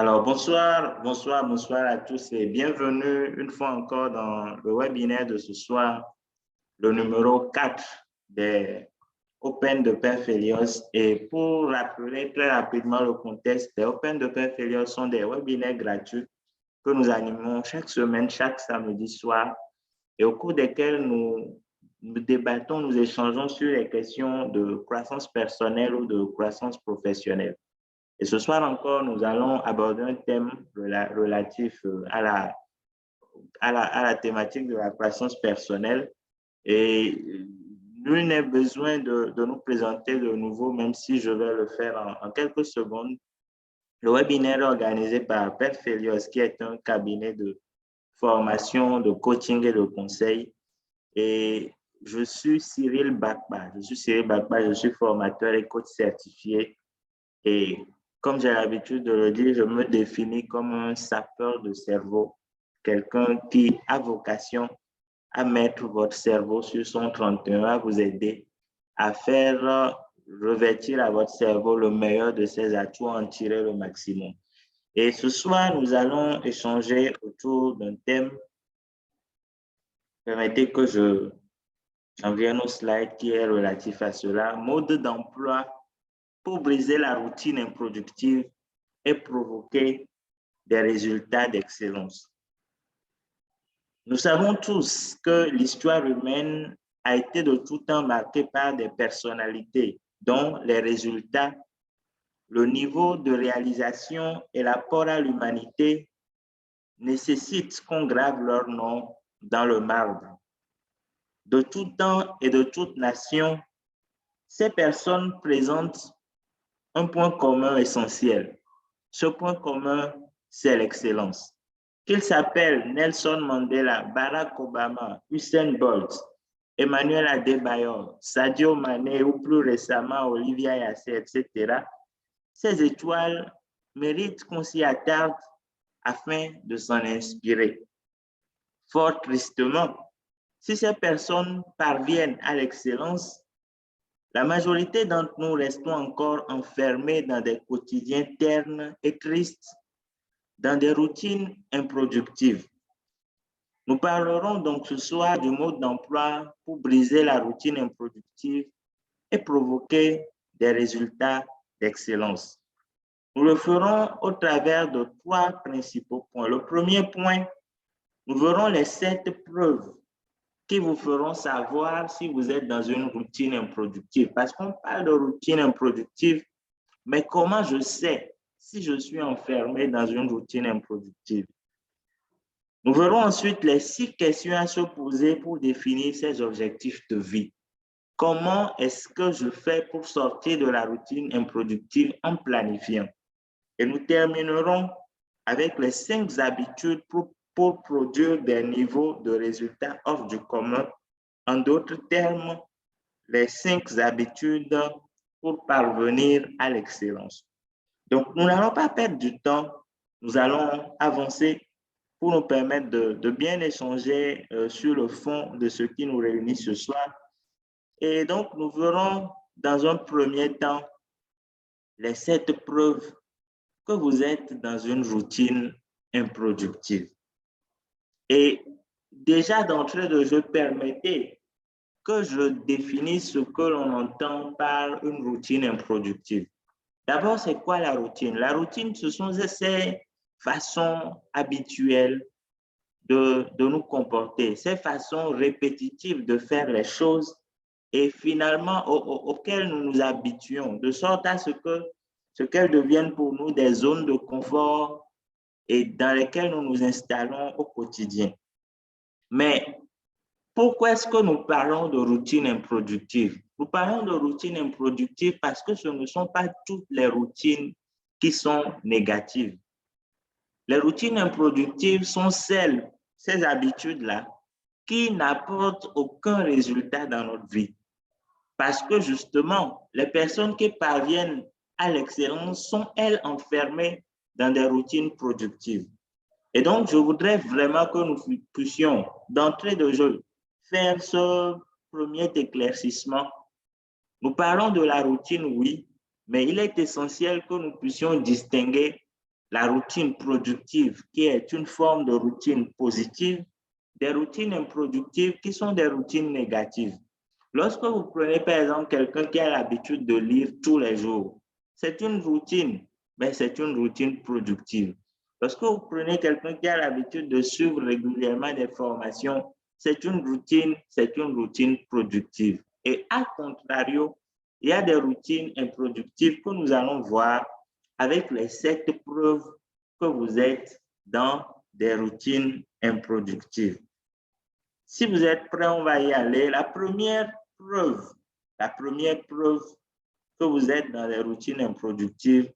Alors, bonsoir à tous et bienvenue une fois encore dans le webinaire de ce soir, le numéro 4 des Open de Père Felios. Et pour rappeler très rapidement le contexte, les Open de Père Felios sont des webinaires gratuits que nous animons chaque semaine, chaque samedi soir, et au cours desquels nous débattons, nous échangeons sur les questions de croissance personnelle ou de croissance professionnelle. Et ce soir encore, nous allons aborder un thème relatif à la thématique de la croissance personnelle. Et nul n'est besoin de nous présenter de nouveau, même si je vais le faire en quelques secondes. Le webinaire est organisé par Père Felios, qui est un cabinet de formation, de coaching et de conseil. Et je suis Cyril Bakba. Je suis formateur et coach certifié. Et comme j'ai l'habitude de le dire, je me définis comme un sapeur de cerveau, quelqu'un qui a vocation à mettre votre cerveau sur son 31, à vous aider à faire revêtir à votre cerveau le meilleur de ses atouts, en tirer le maximum. Et ce soir, nous allons échanger autour d'un thème. Permettez que j'en vienne au slide qui est relatif à cela. Mode d'emploi pour briser la routine improductive et provoquer des résultats d'excellence. Nous savons tous que l'histoire humaine a été de tout temps marquée par des personnalités dont les résultats, le niveau de réalisation et l'apport à l'humanité nécessitent qu'on grave leur nom dans le marbre. De tout temps et de toute nation, ces personnes présentent un point commun essentiel. Ce point commun, c'est l'excellence. Qu'ils s'appellent Nelson Mandela, Barack Obama, Usain Bolt, Emmanuel Adebayor, Sadio Mané ou plus récemment Olivia Yassé, etc., ces étoiles méritent qu'on s'y attarde afin de s'en inspirer. Fort tristement, si ces personnes parviennent à l'excellence, la majorité d'entre nous restons encore enfermés dans des quotidiens ternes et tristes, dans des routines improductives. Nous parlerons donc ce soir du mode d'emploi pour briser la routine improductive et provoquer des résultats d'excellence. Nous le ferons au travers de 3 principaux points. Le premier point, nous verrons les 7 preuves qui vous feront savoir si vous êtes dans une routine improductive. Parce qu'on parle de routine improductive, mais comment je sais si je suis enfermé dans une routine improductive? Nous verrons ensuite les 6 questions à se poser pour définir ses objectifs de vie. Comment est-ce que je fais pour sortir de la routine improductive en planifiant? Et nous terminerons avec les 5 habitudes pour produire des niveaux de résultats hors du commun. En d'autres termes, les 5 habitudes pour parvenir à l'excellence. Donc, nous n'allons pas perdre du temps, nous allons avancer pour nous permettre de bien échanger sur le fond de ce qui nous réunit ce soir. Et donc, nous verrons dans un premier temps les 7 preuves que vous êtes dans une routine improductive. Et déjà d'entrée de jeu, permettez que je définisse ce que l'on entend par une routine improductive. D'abord, c'est quoi la routine? La routine, ce sont ces façons habituelles de nous comporter, ces façons répétitives de faire les choses et finalement auxquelles nous nous habituons, de sorte à ce qu'elles deviennent pour nous des zones de confort et dans lesquelles nous nous installons au quotidien. Mais pourquoi est-ce que nous parlons de routine improductive? Nous parlons de routine improductive parce que ce ne sont pas toutes les routines qui sont négatives. Les routines improductives sont ces habitudes-là, qui n'apportent aucun résultat dans notre vie. Parce que justement, les personnes qui parviennent à l'excellence sont, elles, enfermées dans des routines productives. Et donc, je voudrais vraiment que nous puissions, d'entrée de jeu, faire ce premier éclaircissement. Nous parlons de la routine, oui, mais il est essentiel que nous puissions distinguer la routine productive qui est une forme de routine positive, des routines improductives qui sont des routines négatives. Lorsque vous prenez par exemple quelqu'un qui a l'habitude de lire tous les jours, c'est une routine, mais c'est une routine productive. Lorsque vous prenez quelqu'un qui a l'habitude de suivre régulièrement des formations, c'est une routine productive. Et à contrario, il y a des routines improductives que nous allons voir avec les 7 preuves que vous êtes dans des routines improductives. Si vous êtes prêts, on va y aller. La première preuve que vous êtes dans les routines improductives,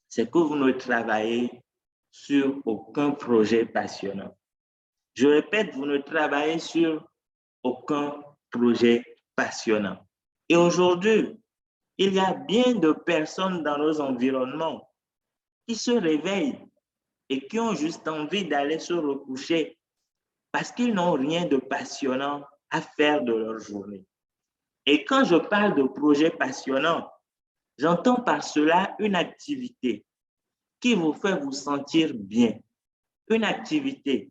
c'est que vous ne travaillez sur aucun projet passionnant. Je répète, vous ne travaillez sur aucun projet passionnant. Et aujourd'hui, il y a bien de personnes dans nos environnements qui se réveillent et qui ont juste envie d'aller se recoucher parce qu'ils n'ont rien de passionnant à faire de leur journée. Et quand je parle de projet passionnant, j'entends par cela une activité qui vous fait vous sentir bien, une activité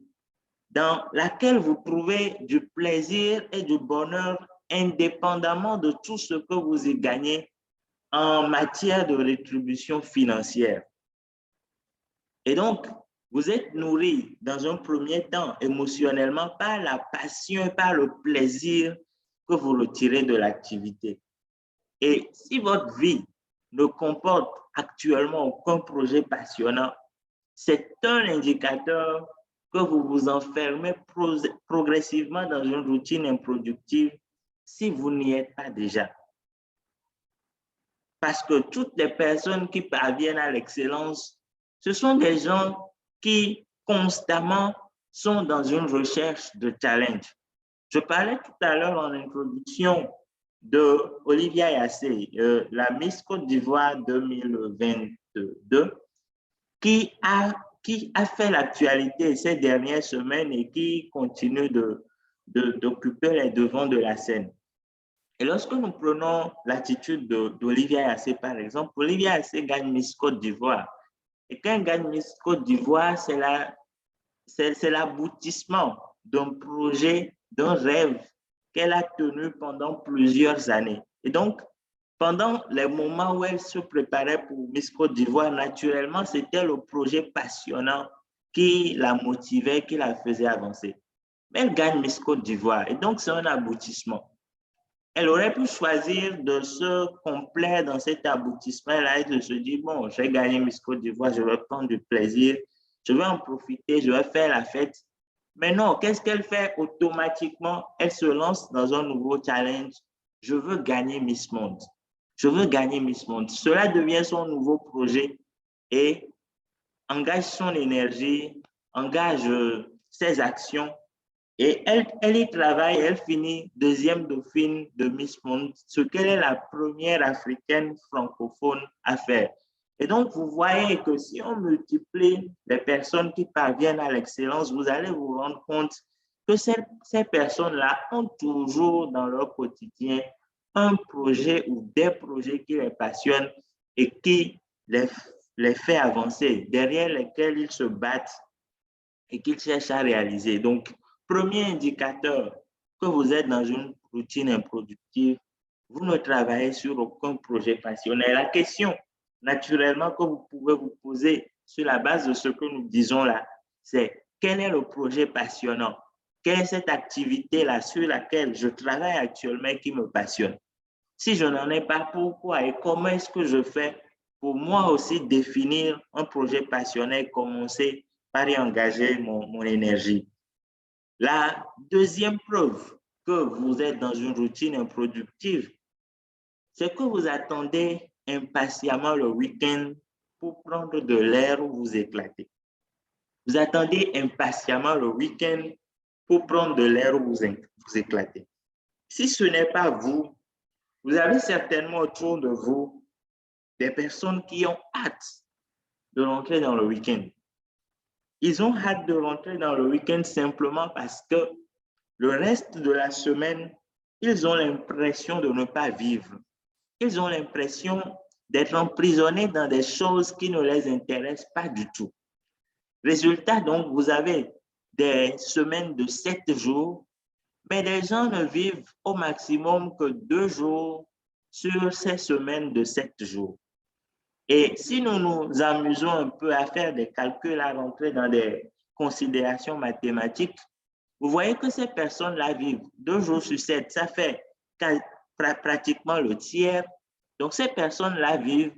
dans laquelle vous trouvez du plaisir et du bonheur indépendamment de tout ce que vous y gagnez en matière de rétribution financière. Et donc, vous êtes nourri dans un premier temps émotionnellement par la passion, par le plaisir que vous retirez de l'activité. Et si votre vie ne comporte actuellement aucun projet passionnant, c'est un indicateur que vous vous enfermez progressivement dans une routine improductive si vous n'y êtes pas déjà. Parce que toutes les personnes qui parviennent à l'excellence, ce sont des gens qui constamment sont dans une recherche de challenge. Je parlais tout à l'heure en introduction de Olivia Yassé, la Miss Côte d'Ivoire 2022, qui a fait l'actualité ces dernières semaines et qui continue d'occuper les devants de la scène. Et lorsque nous prenons l'attitude d'Olivia Yassé, par exemple, Olivia Yassé gagne Miss Côte d'Ivoire. Et quand elle gagne Miss Côte d'Ivoire, c'est l'aboutissement d'un projet, d'un rêve qu'elle a tenu pendant plusieurs années. Et donc, pendant les moments où elle se préparait pour Miss Côte d'Ivoire, naturellement, c'était le projet passionnant qui la motivait, qui la faisait avancer. Mais elle gagne Miss Côte d'Ivoire et donc c'est un aboutissement. Elle aurait pu choisir de se complaire dans cet aboutissement-là et de se dire, bon, j'ai gagné Miss Côte d'Ivoire, je vais prendre du plaisir, je vais en profiter, je vais faire la fête. Mais non, qu'est-ce qu'elle fait automatiquement? Elle se lance dans un nouveau challenge. Je veux gagner Miss Monde. Je veux gagner Miss Monde. Cela devient son nouveau projet et engage son énergie, engage ses actions. Et elle y travaille, elle finit deuxième dauphine de Miss Monde, ce qu'elle est la première africaine francophone à faire. Et donc, vous voyez que si on multiplie les personnes qui parviennent à l'excellence, vous allez vous rendre compte que ces personnes-là ont toujours dans leur quotidien un projet ou des projets qui les passionnent et qui les fait avancer, derrière lesquels ils se battent et qu'ils cherchent à réaliser. Donc, premier indicateur que vous êtes dans une routine improductive, vous ne travaillez sur aucun projet passionné. La question, naturellement, que vous pouvez vous poser sur la base de ce que nous disons là, c'est quel est le projet passionnant? Quelle est cette activité-là sur laquelle je travaille actuellement et qui me passionne? Si je n'en ai pas, pourquoi et comment est-ce que je fais pour moi aussi définir un projet passionné et commencer par y engager mon énergie? La deuxième preuve que vous êtes dans une routine improductive, c'est que vous attendez impatiemment le week-end pour prendre de l'air ou vous éclater. Vous attendez impatiemment le week-end pour prendre de l'air ou vous éclater. Si ce n'est pas vous, vous avez certainement autour de vous des personnes qui ont hâte de rentrer dans le week-end. Ils ont hâte de rentrer dans le week-end simplement parce que le reste de la semaine, ils ont l'impression de ne pas vivre. Ils ont l'impression d'être emprisonnés dans des choses qui ne les intéressent pas du tout. Résultat, donc, vous avez des semaines de 7 jours, mais les gens ne vivent au maximum que 2 jours sur ces semaines de 7 jours. Et si nous nous amusons un peu à faire des calculs, à rentrer dans des considérations mathématiques, vous voyez que ces personnes-là vivent 2 jours sur 7, ça fait pratiquement le tiers. Donc, ces personnes-là vivent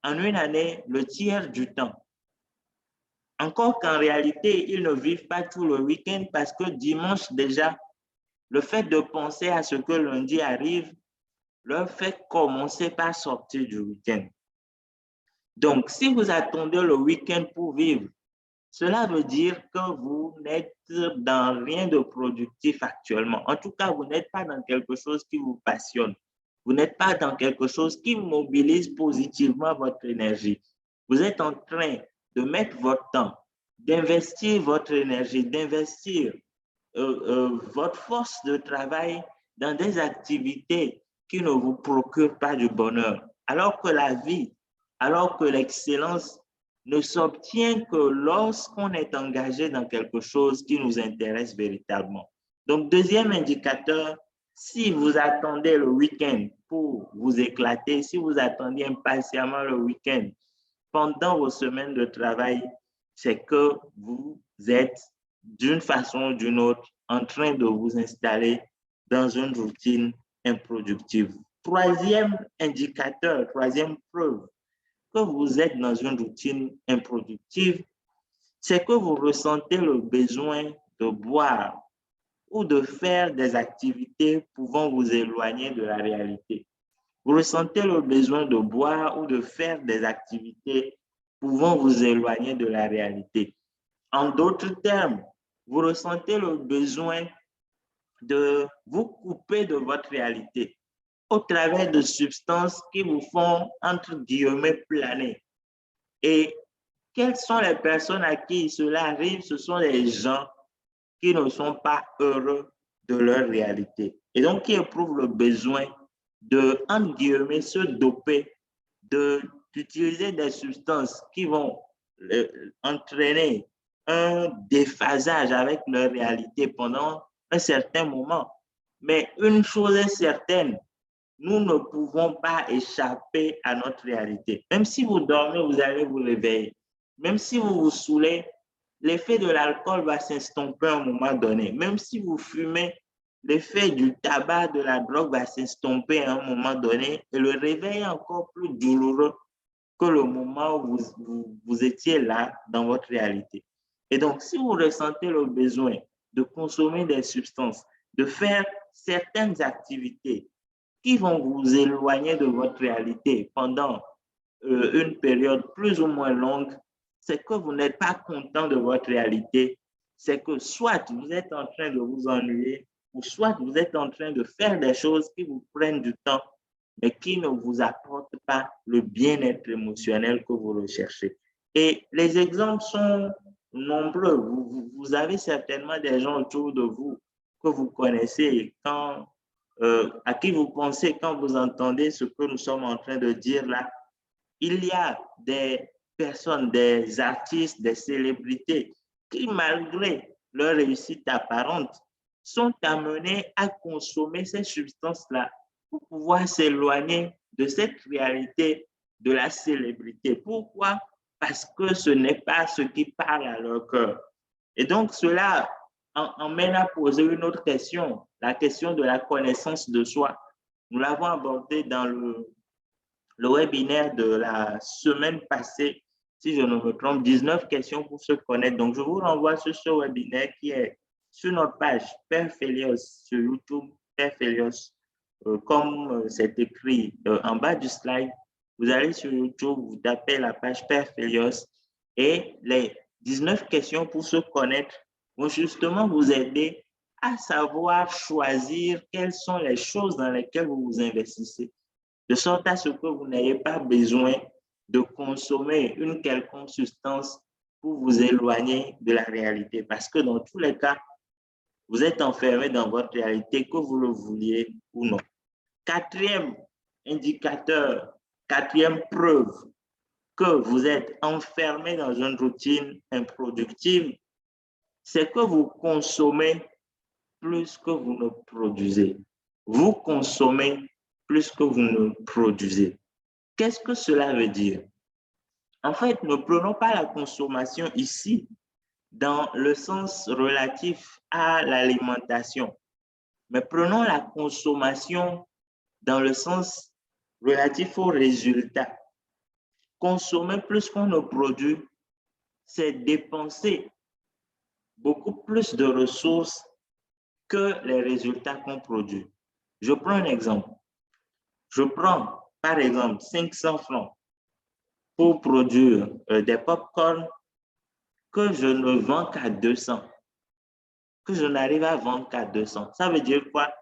en une année le tiers du temps. Encore qu'en réalité, ils ne vivent pas tout le week-end parce que dimanche déjà, le fait de penser à ce que lundi arrive leur fait commencer par sortir du week-end. Donc, si vous attendez le week-end pour vivre, cela veut dire que vous n'êtes dans rien de productif actuellement. En tout cas, vous n'êtes pas dans quelque chose qui vous passionne. Vous n'êtes pas dans quelque chose qui mobilise positivement votre énergie. Vous êtes en train de mettre votre temps, d'investir votre énergie, d'investir votre force de travail dans des activités qui ne vous procurent pas du bonheur. Alors que la vie, alors que l'excellence ne s'obtient que lorsqu'on est engagé dans quelque chose qui nous intéresse véritablement. Donc, deuxième indicateur, si vous attendez le week-end pour vous éclater, si vous attendez impatiemment le week-end pendant vos semaines de travail, c'est que vous êtes d'une façon ou d'une autre en train de vous installer dans une routine improductive. Troisième indicateur, troisième preuve que vous êtes dans une routine improductive, c'est que vous ressentez le besoin de boire ou de faire des activités pouvant vous éloigner de la réalité. Vous ressentez le besoin de boire ou de faire des activités pouvant vous éloigner de la réalité. En d'autres termes, vous ressentez le besoin de vous couper de votre réalité au travers de substances qui vous font, entre guillemets, planer. Et quelles sont les personnes à qui cela arrive? Ce sont les gens qui ne sont pas heureux de leur réalité. Et donc, qui éprouvent le besoin de, entre guillemets, se doper, d'utiliser des substances qui vont entraîner un déphasage avec leur réalité pendant un certain moment. Mais une chose est certaine, nous ne pouvons pas échapper à notre réalité. Même si vous dormez, vous allez vous réveiller. Même si vous vous saoulez, l'effet de l'alcool va s'estomper à un moment donné. Même si vous fumez, l'effet du tabac, de la drogue va s'estomper à un moment donné et le réveil est encore plus douloureux que le moment où vous étiez là dans votre réalité. Et donc, si vous ressentez le besoin de consommer des substances, de faire certaines activités qui vont vous éloigner de votre réalité pendant une période plus ou moins longue, c'est que vous n'êtes pas content de votre réalité, c'est que soit vous êtes en train de vous ennuyer, ou soit vous êtes en train de faire des choses qui vous prennent du temps, mais qui ne vous apportent pas le bien-être émotionnel que vous recherchez. Et les exemples sont nombreux. Vous avez certainement des gens autour de vous que vous connaissez quand à qui vous pensez quand vous entendez ce que nous sommes en train de dire là. Il y a des personnes, des artistes, des célébrités qui, malgré leur réussite apparente, sont amenés à consommer ces substances-là pour pouvoir s'éloigner de cette réalité de la célébrité. Pourquoi? Parce que ce n'est pas ce qui parle à leur cœur. Et donc, cela emmène à poser une autre question, la question de la connaissance de soi. Nous l'avons abordé dans le webinaire de la semaine passée, si je ne me trompe, 19 questions pour se connaître. Donc, je vous renvoie sur ce webinaire qui est sur notre page Père Felios sur YouTube, Père Felios, comme c'est écrit en bas du slide. Vous allez sur YouTube, vous tapez la page Père Felios et les 19 questions pour se connaître vont justement vous aider à savoir choisir quelles sont les choses dans lesquelles vous vous investissez, de sorte à ce que vous n'ayez pas besoin de consommer une quelconque substance pour vous éloigner de la réalité. Parce que dans tous les cas, vous êtes enfermé dans votre réalité, que vous le vouliez ou non. Quatrième indicateur Quatrième preuve que vous êtes enfermé dans une routine improductive, c'est que vous consommez plus que vous ne produisez. Vous consommez plus que vous ne produisez. Qu'est-ce que cela veut dire? En fait, ne prenons pas la consommation ici dans le sens relatif à l'alimentation, mais prenons la consommation dans le sens relatif aux résultats. Consommer plus qu'on ne produit, c'est dépenser beaucoup plus de ressources que les résultats qu'on produit. Je prends un exemple. Je prends, par exemple, 500 francs pour produire des pop-corn que je ne vends qu'à 200, que je n'arrive à vendre qu'à 200. Ça veut dire quoi?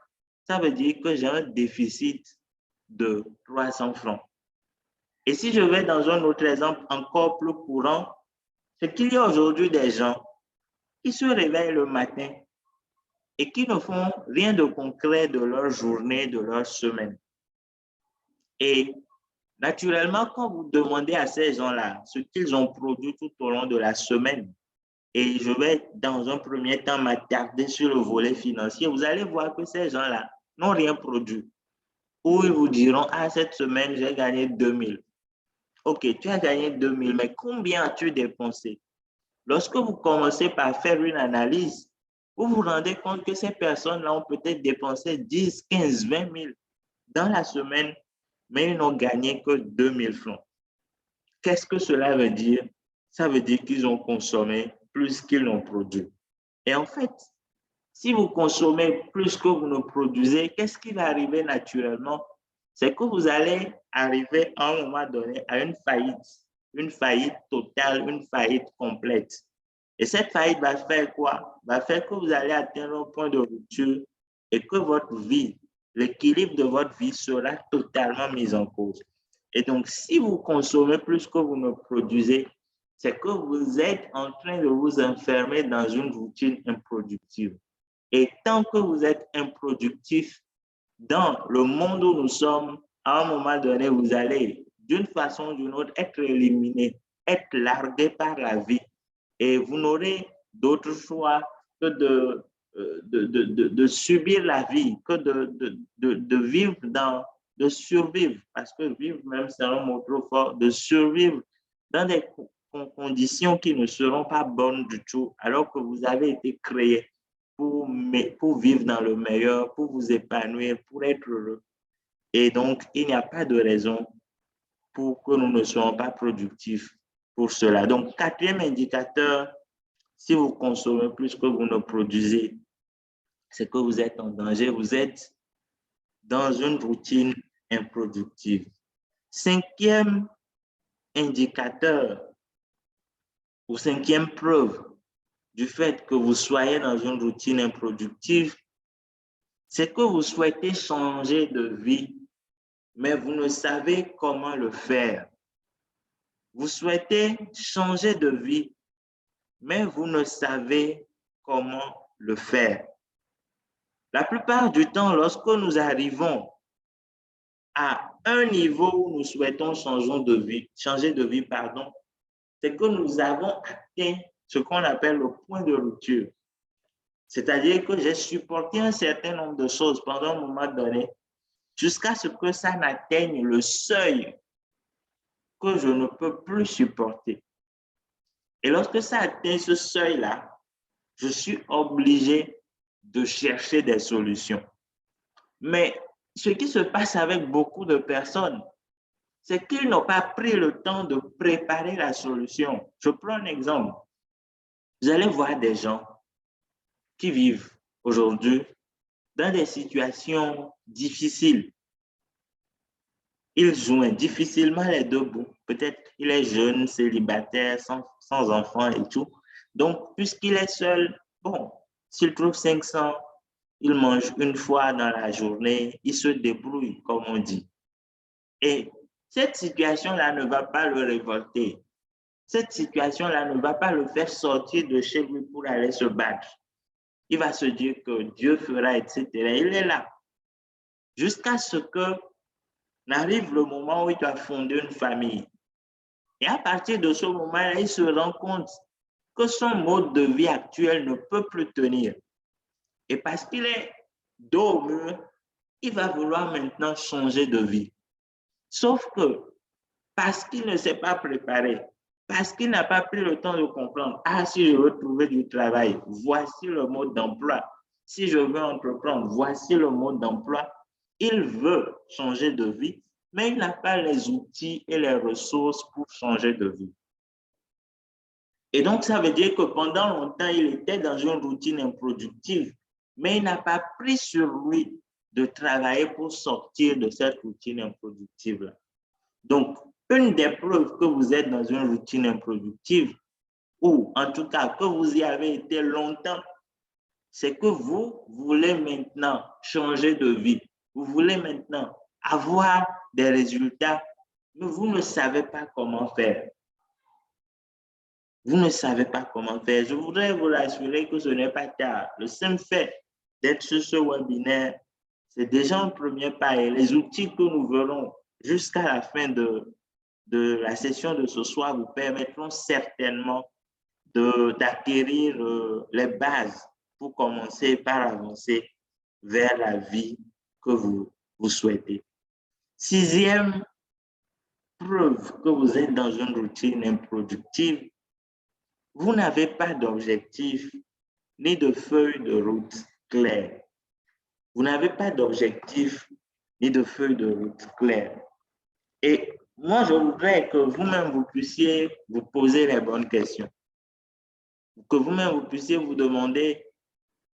Ça veut dire que j'ai un déficit de 300 francs. Et si je vais dans un autre exemple encore plus courant, c'est qu'il y a aujourd'hui des gens qui se réveillent le matin et qui ne font rien de concret de leur journée, de leur semaine. Et naturellement, quand vous demandez à ces gens-là ce qu'ils ont produit tout au long de la semaine, et je vais dans un premier temps m'attarder sur le volet financier, vous allez voir que ces gens-là n'ont rien produit. Ou ils vous diront, ah, cette semaine, j'ai gagné 2000. Ok, tu as gagné 2000, mais combien as-tu dépensé? Lorsque vous commencez par faire une analyse, vous vous rendez compte que ces personnes-là ont peut-être dépensé 10, 15, 20 000 dans la semaine, mais ils n'ont gagné que 2000 francs. Qu'est-ce que cela veut dire? Ça veut dire qu'ils ont consommé plus qu'ils n'ont produit. Et en fait, si vous consommez plus que vous ne produisez, qu'est-ce qui va arriver naturellement? C'est que vous allez arriver à un moment donné à une faillite totale, une faillite complète. Et cette faillite va faire quoi? Va faire que vous allez atteindre un point de rupture et que votre vie, l'équilibre de votre vie sera totalement mis en cause. Et donc, si vous consommez plus que vous ne produisez, c'est que vous êtes en train de vous enfermer dans une routine improductive. Et tant que vous êtes improductif dans le monde où nous sommes, à un moment donné, vous allez, d'une façon ou d'une autre, être éliminé, être largué par la vie. Et vous n'aurez d'autre choix que de subir la vie, que de vivre de survivre, parce que vivre même, c'est un mot trop fort, de survivre dans des conditions qui ne seront pas bonnes du tout, alors que vous avez été créé pour vivre dans le meilleur, pour vous épanouir, pour être heureux. Et donc, il n'y a pas de raison pour que nous ne soyons pas productifs pour cela. Donc, quatrième indicateur, si vous consommez plus que vous ne produisez, c'est que vous êtes en danger, vous êtes dans une routine improductive. Cinquième indicateur ou cinquième preuve du fait que vous soyez dans une routine improductive, c'est que vous souhaitez changer de vie, mais vous ne savez comment le faire. Vous souhaitez changer de vie, mais vous ne savez comment le faire. La plupart du temps, lorsque nous arrivons à un niveau où nous souhaitons changer de vie, c'est que nous avons atteint ce qu'on appelle le point de rupture. C'est-à-dire que j'ai supporté un certain nombre de choses pendant un moment donné, jusqu'à ce que ça n'atteigne le seuil que je ne peux plus supporter. Et lorsque ça atteint ce seuil-là, je suis obligé de chercher des solutions. Mais ce qui se passe avec beaucoup de personnes, c'est qu'ils n'ont pas pris le temps de préparer la solution. Je prends un exemple. Vous allez voir des gens qui vivent aujourd'hui dans des situations difficiles. Ils joignent difficilement les deux bouts. Peut-être qu'il est jeune, célibataire, sans enfant et tout. Donc, puisqu'il est seul, bon, s'il trouve 500, il mange une fois dans la journée, il se débrouille, comme on dit. Et cette situation-là ne va pas le révolter. Cette situation-là ne va pas le faire sortir de chez lui pour aller se battre. Il va se dire que Dieu fera, etc. Il est là. Jusqu'à ce que n'arrive le moment où il doit fonder une famille. Et à partir de ce moment-là, il se rend compte que son mode de vie actuel ne peut plus tenir. Et parce qu'il est dos au mur, il va vouloir maintenant changer de vie. Sauf que parce qu'il ne s'est pas préparé, parce qu'il n'a pas pris le temps de comprendre, ah, si je veux trouver du travail, voici le mode d'emploi. Si je veux entreprendre, voici le mode d'emploi. Il veut changer de vie, mais il n'a pas les outils et les ressources pour changer de vie. Et donc, ça veut dire que pendant longtemps, il était dans une routine improductive, mais il n'a pas pris sur lui de travailler pour sortir de cette routine improductive-là. Donc, une des preuves que vous êtes dans une routine improductive, ou en tout cas que vous y avez été longtemps, c'est que vous voulez maintenant changer de vie. Vous voulez maintenant avoir des résultats, mais vous ne savez pas comment faire. Vous ne savez pas comment faire. Je voudrais vous rassurer que ce n'est pas tard. Le simple fait d'être sur ce webinaire, c'est déjà un premier pas. Et les outils que nous verrons jusqu'à la fin de la session de ce soir vous permettront certainement d'acquérir les bases pour commencer par avancer vers la vie que vous souhaitez. Sixième preuve que vous êtes dans une routine improductive, vous n'avez pas d'objectif ni de feuille de route claire. Vous n'avez pas d'objectif ni de feuille de route claire. Et moi, je voudrais que vous-même, vous puissiez vous poser les bonnes questions. Que vous-même, vous puissiez vous demander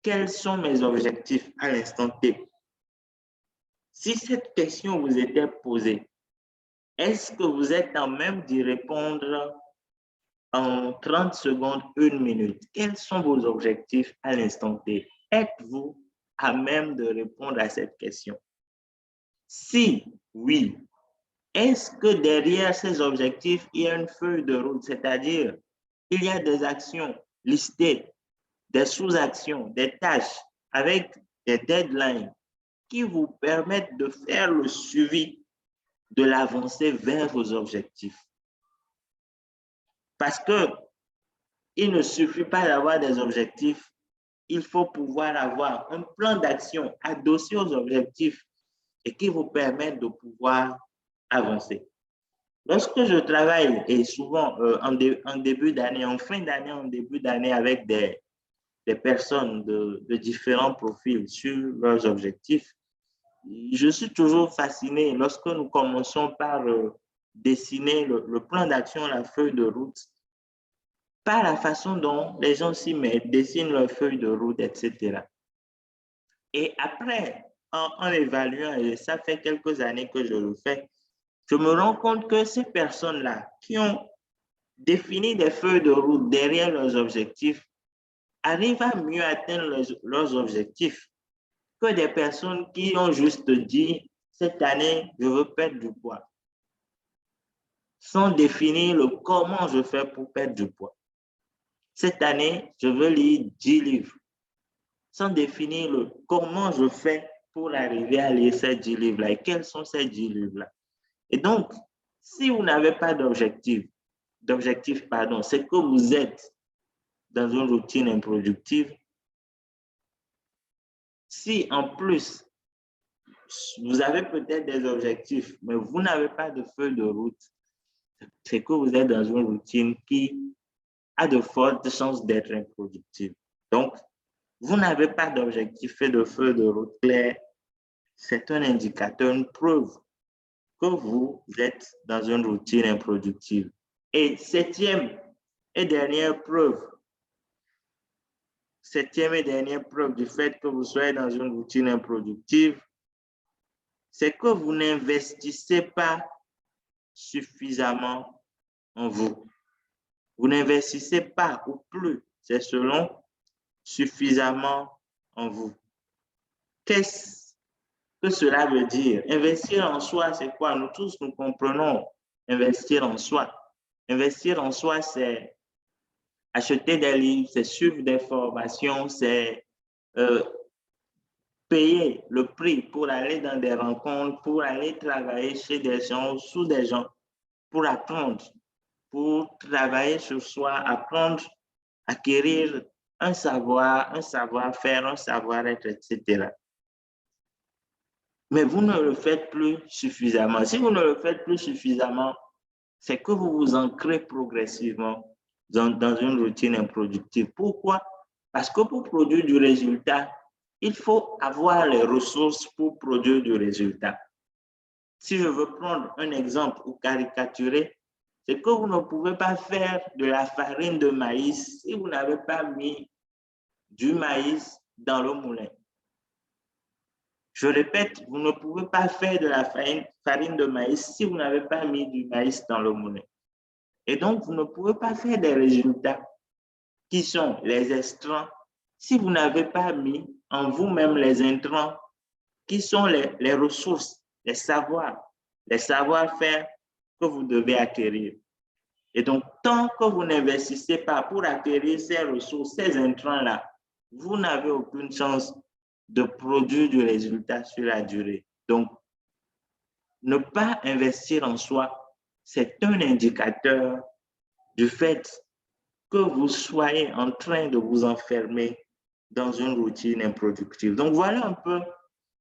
quels sont mes objectifs à l'instant T. Si cette question vous était posée, est-ce que vous êtes en même d'y répondre en 30 secondes, 1 minute? Quels sont vos objectifs à l'instant T? Êtes-vous à même de répondre à cette question? Si oui, est-ce que derrière ces objectifs, il y a une feuille de route, c'est-à-dire il y a des actions listées, des sous-actions, des tâches avec des deadlines qui vous permettent de faire le suivi de l'avancée vers vos objectifs? Parce qu'il ne suffit pas d'avoir des objectifs, il faut pouvoir avoir un plan d'action adossé aux objectifs et qui vous permette de pouvoir avancer. Lorsque je travaille, et souvent en début d'année, en fin d'année, en début d'année, avec des personnes de différents profils sur leurs objectifs, je suis toujours fasciné lorsque nous commençons par dessiner le plan d'action, la feuille de route, par la façon dont les gens s'y mettent, dessinent leur feuille de route, etc. Et après, en évaluant, et ça fait quelques années que je le fais, je me rends compte que ces personnes-là qui ont défini des feuilles de route derrière leurs objectifs arrivent à mieux atteindre leurs objectifs que des personnes qui ont juste dit « cette année, je veux perdre du poids », sans définir le comment je fais pour perdre du poids. Cette année, je veux lire 10 livres, sans définir le comment je fais pour arriver à lire ces 10 livres-là et quels sont ces 10 livres-là. Et donc, si vous n'avez pas d'objectif, c'est que vous êtes dans une routine improductive. Si en plus, vous avez peut-être des objectifs, mais vous n'avez pas de feuille de route, c'est que vous êtes dans une routine qui a de fortes chances d'être improductive. Donc, vous n'avez pas d'objectif et de feuille de route claire, c'est un indicateur, une preuve que vous êtes dans une routine improductive. Et septième et dernière preuve du fait que vous soyez dans une routine improductive, c'est que vous n'investissez pas suffisamment en vous. Vous n'investissez pas, ou plus, c'est selon, suffisamment en vous. Qu'est-ce que cela veut dire? Investir en soi, c'est quoi? Nous tous, nous comprenons investir en soi. Investir en soi, c'est acheter des livres, c'est suivre des formations, c'est payer le prix pour aller dans des rencontres, pour aller travailler chez des gens, sous des gens, pour apprendre, pour travailler sur soi, apprendre, acquérir un savoir-faire, un savoir-être, etc. Mais vous ne le faites plus suffisamment. Si vous ne le faites plus suffisamment, c'est que vous vous ancrez progressivement dans une routine improductive. Pourquoi? Parce que pour produire du résultat, il faut avoir les ressources pour produire du résultat. Si je veux prendre un exemple ou caricaturer, c'est que vous ne pouvez pas faire de la farine de maïs si vous n'avez pas mis du maïs dans le moulin. Je répète, vous ne pouvez pas faire de la farine de maïs si vous n'avez pas mis du maïs dans le moulin. Et donc, vous ne pouvez pas faire des résultats qui sont les extrants si vous n'avez pas mis en vous-même les intrants qui sont les ressources, les savoir-faire que vous devez acquérir. Et donc, tant que vous n'investissez pas pour acquérir ces ressources, ces intrants-là, vous n'avez aucune chance de produire du résultat sur la durée. Donc, ne pas investir en soi, c'est un indicateur du fait que vous soyez en train de vous enfermer dans une routine improductive. Donc, voilà un peu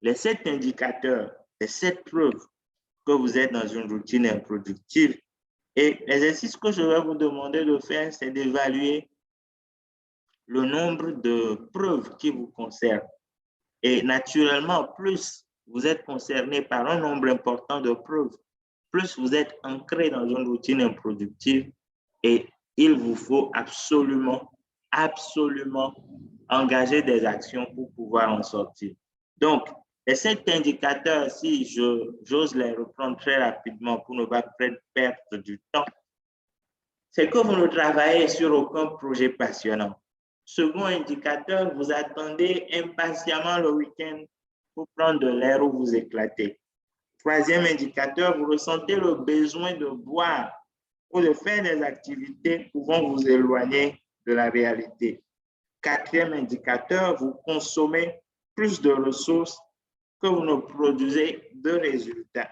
les 7 indicateurs, les 7 preuves que vous êtes dans une routine improductive. Et l'exercice que je vais vous demander de faire, c'est d'évaluer le nombre de preuves qui vous concernent. Et naturellement, plus vous êtes concerné par un nombre important de preuves, plus vous êtes ancré dans une routine improductive et il vous faut absolument engager des actions pour pouvoir en sortir. Donc, les 7 indicateurs, si j'ose les reprendre très rapidement pour ne pas perdre du temps, c'est que vous ne travaillez sur aucun projet passionnant. Second indicateur, vous attendez impatiemment le week-end pour prendre de l'air ou vous éclater. Troisième indicateur, vous ressentez le besoin de boire ou de faire des activités pouvant vous éloigner de la réalité. Quatrième indicateur, vous consommez plus de ressources que vous ne produisez de résultats.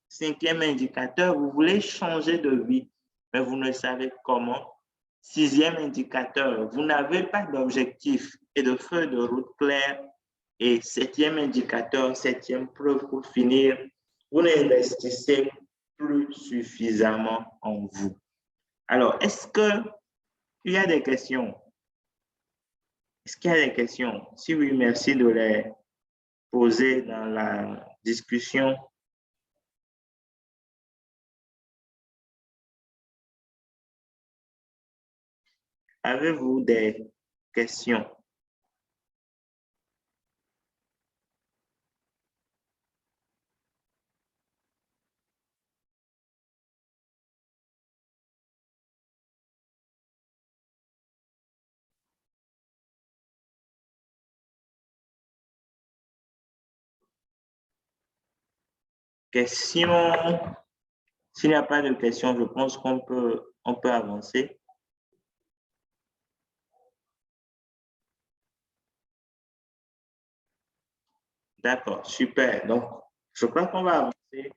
Cinquième indicateur, vous voulez changer de vie, mais vous ne savez comment. Sixième indicateur, vous n'avez pas d'objectif et de feuille de route claire. Et septième indicateur, septième preuve pour finir, vous n'investissez plus suffisamment en vous. Alors, est-ce qu'il y a des questions? Est-ce qu'il y a des questions? Si oui, merci de les poser dans la discussion. Avez-vous des questions? Questions? S'il n'y a pas de questions, je pense qu'on peut avancer. D'accord, super. Donc, je crois qu'on va avancer.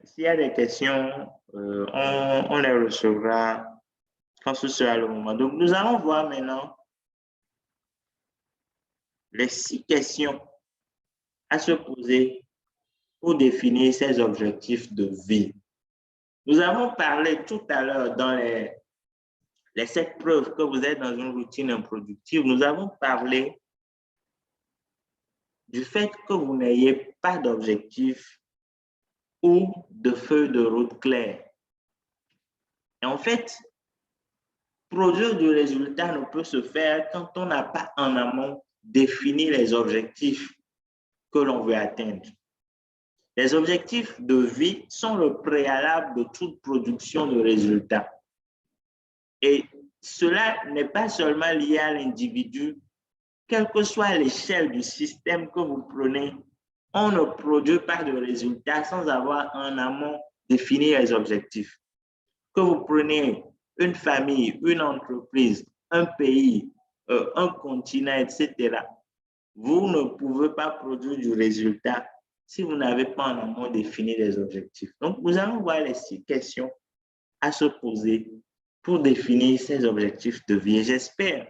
S'il y a des questions, on les recevra quand ce sera le moment. Donc, nous allons voir maintenant les 6 questions à se poser pour définir ses objectifs de vie. Nous avons parlé tout à l'heure dans les 7 preuves que vous êtes dans une routine improductive. Nous avons parlé du fait que vous n'ayez pas d'objectif ou de feuille de route claire. Et en fait, produire du résultat ne peut se faire quand on n'a pas en amont défini les objectifs que l'on veut atteindre. Les objectifs de vie sont le préalable de toute production de résultats. Et cela n'est pas seulement lié à l'individu, quelle que soit l'échelle du système que vous prenez, on ne produit pas de résultats sans avoir en amont défini les objectifs. Que vous preniez une famille, une entreprise, un pays, un continent, etc. vous ne pouvez pas produire du résultat si vous n'avez pas en amont défini des objectifs. Donc, nous allons voir les 6 questions à se poser pour définir ces objectifs de vie. J'espère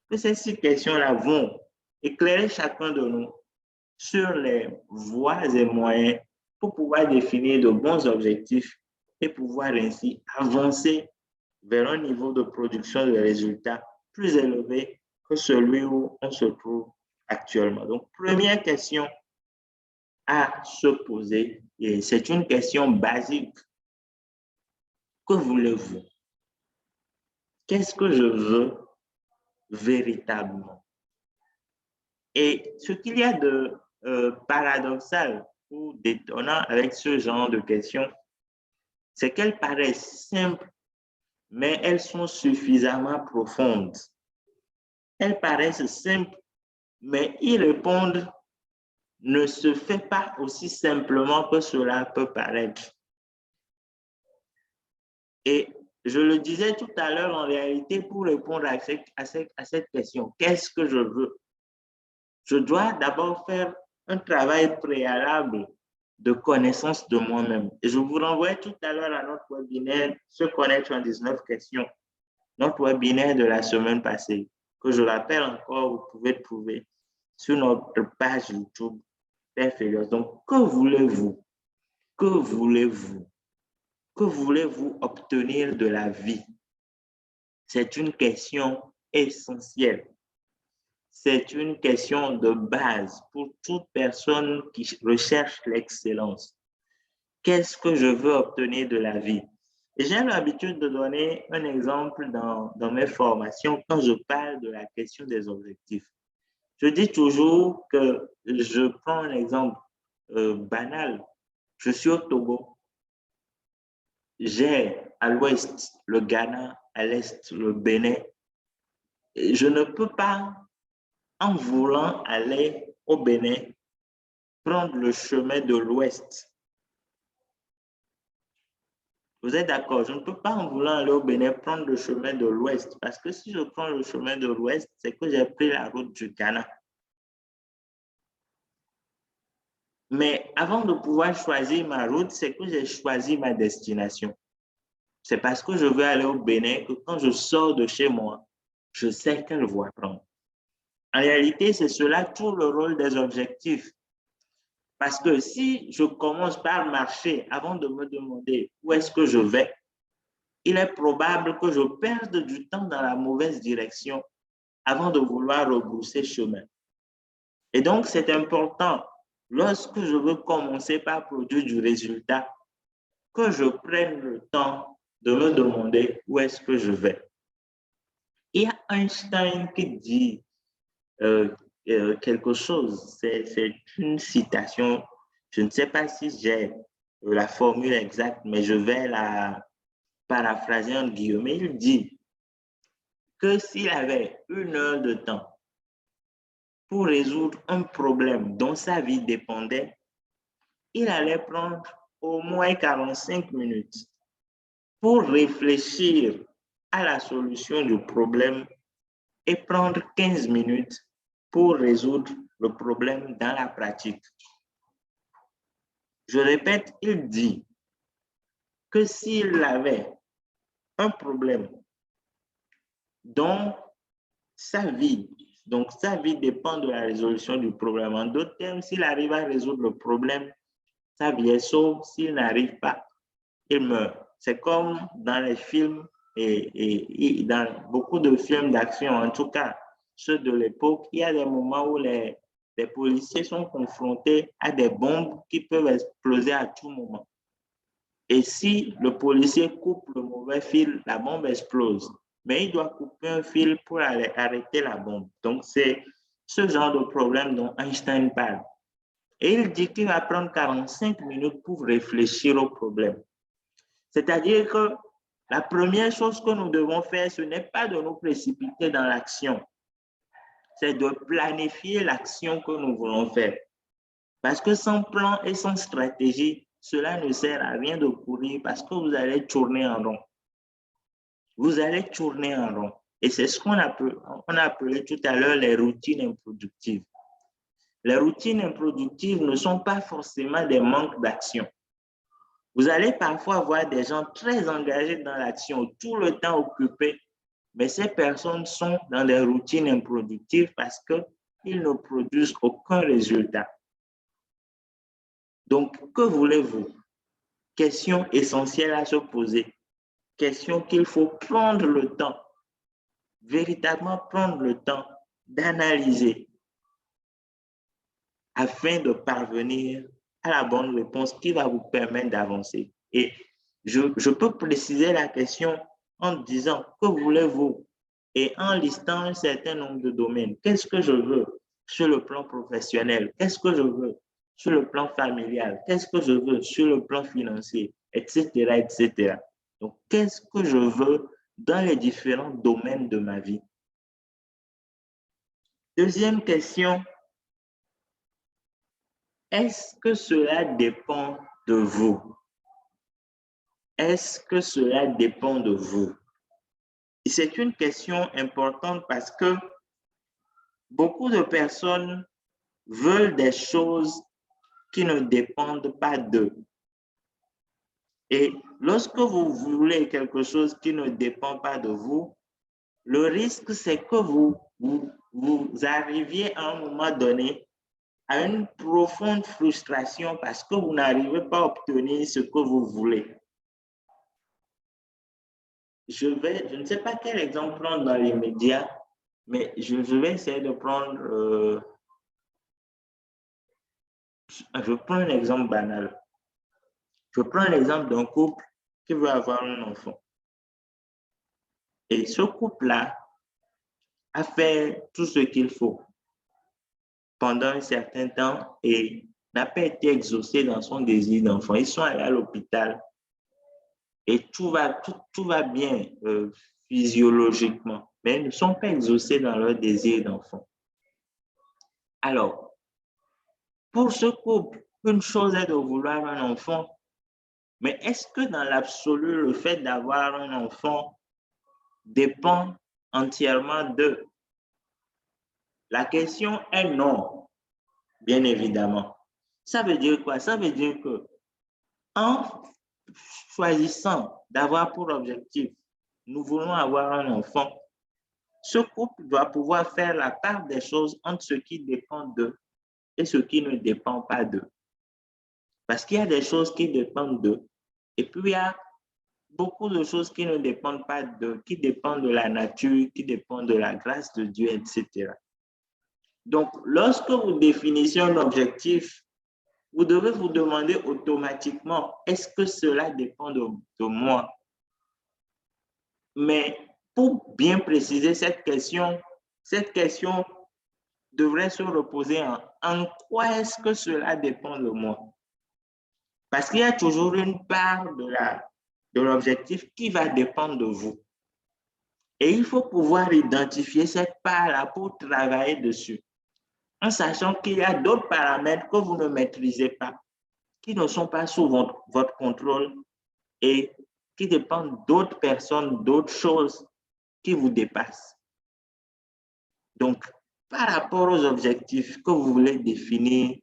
que ces 6 questions-là vont éclairer chacun de nous sur les voies et moyens pour pouvoir définir de bons objectifs et pouvoir ainsi avancer vers un niveau de production de résultats plus élevé que celui où on se trouve actuellement. Donc, première question à se poser, et c'est une question basique. Que voulez-vous? Qu'est-ce que je veux véritablement? Et ce qu'il y a de paradoxal ou d'étonnant avec ce genre de questions, c'est qu'elles paraissent simples, mais elles sont suffisamment profondes. Elles paraissent simples, mais y répondre ne se fait pas aussi simplement que cela peut paraître. Et je le disais tout à l'heure, en réalité, pour répondre à cette question, qu'est-ce que je veux? Je dois d'abord faire un travail préalable de connaissance de moi-même. Et je vous renvoie tout à l'heure à notre webinaire « Se connaître en 19 questions », notre webinaire de la semaine passée, que je rappelle encore, vous pouvez trouver sur notre page YouTube Père Felios. Donc, que voulez-vous? Que voulez-vous? Que voulez-vous obtenir de la vie? C'est une question essentielle. C'est une question de base pour toute personne qui recherche l'excellence. Qu'est-ce que je veux obtenir de la vie? J'ai l'habitude de donner un exemple dans mes formations quand je parle de la question des objectifs. Je dis toujours que je prends un exemple banal. Je suis au Togo. J'ai à l'ouest le Ghana, à l'est le Bénin. Et je ne peux pas, en voulant aller au Bénin, prendre le chemin de l'ouest. Vous êtes d'accord? Je ne peux pas, en voulant aller au Bénin, prendre le chemin de l'ouest. Parce que si je prends le chemin de l'ouest, c'est que j'ai pris la route du Ghana. Mais avant de pouvoir choisir ma route, c'est que j'ai choisi ma destination. C'est parce que je veux aller au Bénin que quand je sors de chez moi, je sais quelle voie prendre. En réalité, c'est cela tout le rôle des objectifs. Parce que si je commence par marcher avant de me demander où est-ce que je vais, il est probable que je perde du temps dans la mauvaise direction avant de vouloir rebrousser chemin. Et donc, c'est important, lorsque je veux commencer par produire du résultat, que je prenne le temps de me demander où est-ce que je vais. Il y a Einstein qui dit quelque chose, c'est une citation, je ne sais pas si j'ai la formule exacte, mais je vais la paraphraser en guillemets. Il dit que s'il avait 1 heure de temps pour résoudre un problème dont sa vie dépendait, il allait prendre au moins 45 minutes pour réfléchir à la solution du problème et prendre 15 minutes pour résoudre le problème dans la pratique. Je répète, il dit que s'il avait un problème dont sa vie dépend de la résolution du problème. En d'autres termes, s'il arrive à résoudre le problème, sa vie est sauve. S'il n'arrive pas, il meurt. C'est comme dans les films et dans beaucoup de films d'action, en tout cas ceux de l'époque, il y a des moments où les policiers sont confrontés à des bombes qui peuvent exploser à tout moment. Et si le policier coupe le mauvais fil, la bombe explose. Mais il doit couper un fil pour arrêter la bombe. Donc, c'est ce genre de problème dont Einstein parle. Et il dit qu'il va prendre 45 minutes pour réfléchir au problème. C'est-à-dire que la première chose que nous devons faire, ce n'est pas de nous précipiter dans l'action. C'est de planifier l'action que nous voulons faire. Parce que sans plan et sans stratégie, cela ne sert à rien de courir parce que vous allez tourner en rond. Vous allez tourner en rond. Et c'est ce qu'on a appelé tout à l'heure les routines improductives. Les routines improductives ne sont pas forcément des manques d'action. Vous allez parfois voir des gens très engagés dans l'action, tout le temps occupés, mais ces personnes sont dans des routines improductives parce qu'ils ne produisent aucun résultat. Donc, que voulez-vous? Question essentielle à se poser. Question qu'il faut prendre le temps, véritablement prendre le temps d'analyser afin de parvenir à la bonne réponse qui va vous permettre d'avancer. Et je peux préciser la question en disant, que voulez-vous? Et en listant un certain nombre de domaines. Qu'est-ce que je veux sur le plan professionnel? Qu'est-ce que je veux sur le plan familial? Qu'est-ce que je veux sur le plan financier? Etc., etc. Donc, qu'est-ce que je veux dans les différents domaines de ma vie? Deuxième question, est-ce que cela dépend de vous? Est-ce que cela dépend de vous? C'est une question importante parce que beaucoup de personnes veulent des choses qui ne dépendent pas d'eux. Et lorsque vous voulez quelque chose qui ne dépend pas de vous, le risque, c'est que vous arriviez à un moment donné à une profonde frustration parce que vous n'arrivez pas à obtenir ce que vous voulez. Je ne sais pas quel exemple prendre dans les médias, mais je vais essayer de prendre, je prends un exemple banal. Je prends l'exemple d'un couple qui veut avoir un enfant. Et ce couple-là a fait tout ce qu'il faut pendant un certain temps et n'a pas été exaucé dans son désir d'enfant. Ils sont allés à l'hôpital et tout va bien physiologiquement, mais ils ne sont pas exaucés dans leur désir d'enfant. Alors, pour ce couple, une chose est de vouloir un enfant, mais est-ce que dans l'absolu, le fait d'avoir un enfant dépend entièrement d'eux? La question est non, bien évidemment. Ça veut dire quoi? Ça veut dire que en choisissant d'avoir pour objectif, nous voulons avoir un enfant, ce couple doit pouvoir faire la part des choses entre ce qui dépend d'eux et ce qui ne dépend pas d'eux. Parce qu'il y a des choses qui dépendent d'eux et puis il y a beaucoup de choses qui ne dépendent pas d'eux, qui dépendent de la nature, qui dépendent de la grâce de Dieu, etc. Donc, lorsque vous définissez un objectif, vous devez vous demander automatiquement, est-ce que cela dépend de moi? Mais pour bien préciser cette question devrait se reposer en quoi est-ce que cela dépend de moi? Parce qu'il y a toujours une part de l'objectif qui va dépendre de vous. Et il faut pouvoir identifier cette part-là pour travailler dessus, en sachant qu'il y a d'autres paramètres que vous ne maîtrisez pas, qui ne sont pas sous votre contrôle et qui dépendent d'autres personnes, d'autres choses qui vous dépassent. Donc, par rapport aux objectifs que vous voulez définir,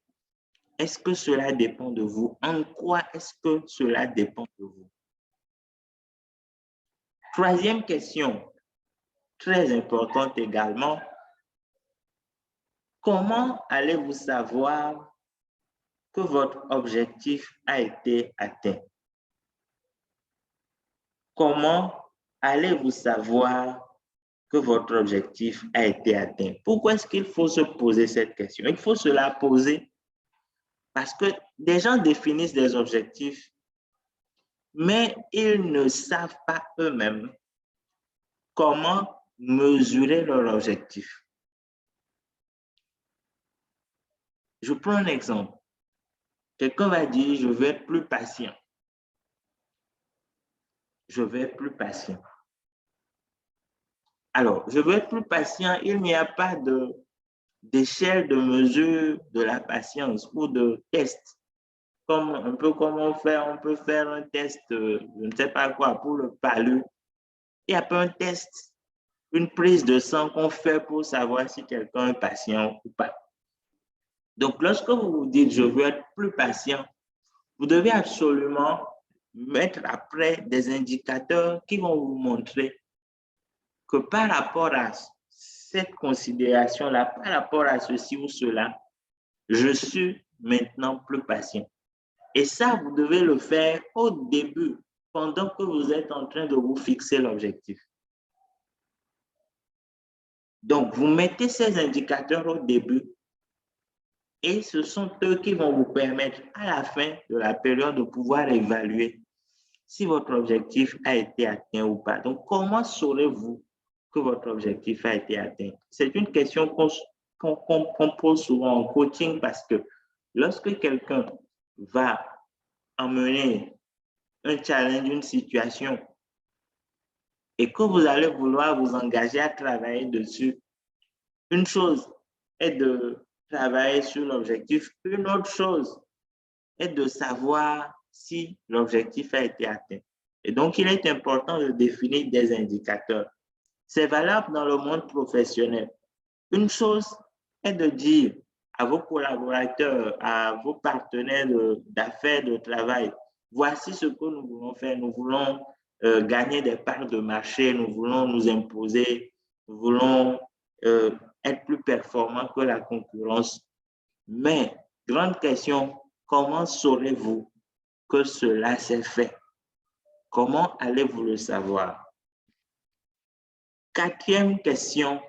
est-ce que cela dépend de vous? En quoi est-ce que cela dépend de vous? Troisième question, très importante également, comment allez-vous savoir que votre objectif a été atteint? Comment allez-vous savoir que votre objectif a été atteint? Pourquoi est-ce qu'il faut se poser cette question? Il faut se la poser parce que des gens définissent des objectifs, mais ils ne savent pas eux-mêmes comment mesurer leur objectif. Je prends un exemple. Quelqu'un va dire, je vais être plus patient. Je vais être plus patient. Alors, je veux être plus patient, il n'y a pas d'échelle de mesure de la patience ou de test. Un peu comme on peut faire un test, je ne sais pas quoi, pour le palu. Il n'y a pas un test, une prise de sang qu'on fait pour savoir si quelqu'un est patient ou pas. Donc, lorsque vous vous dites, je veux être plus patient, vous devez absolument mettre après des indicateurs qui vont vous montrer que par rapport à cette considération-là, par rapport à ceci ou cela, je suis maintenant plus patient. Et ça, vous devez le faire au début, pendant que vous êtes en train de vous fixer l'objectif. Donc, vous mettez ces indicateurs au début et ce sont eux qui vont vous permettre à la fin de la période de pouvoir évaluer si votre objectif a été atteint ou pas. Donc, comment saurez-vous que votre objectif a été atteint? C'est une question qu'on pose souvent en coaching parce que lorsque quelqu'un va emmener un challenge, une situation, et que vous allez vouloir vous engager à travailler dessus, une chose est de travailler sur l'objectif, une autre chose est de savoir si l'objectif a été atteint. Et donc, il est important de définir des indicateurs. C'est valable dans le monde professionnel. Une chose est de dire à vos collaborateurs, à vos partenaires d'affaires, de travail, voici ce que nous voulons faire. Nous voulons gagner des parts de marché, nous voulons nous imposer, nous voulons être plus performants que la concurrence. Mais, grande question, comment saurez-vous que cela s'est fait? Comment allez-vous le savoir? Quatrième question,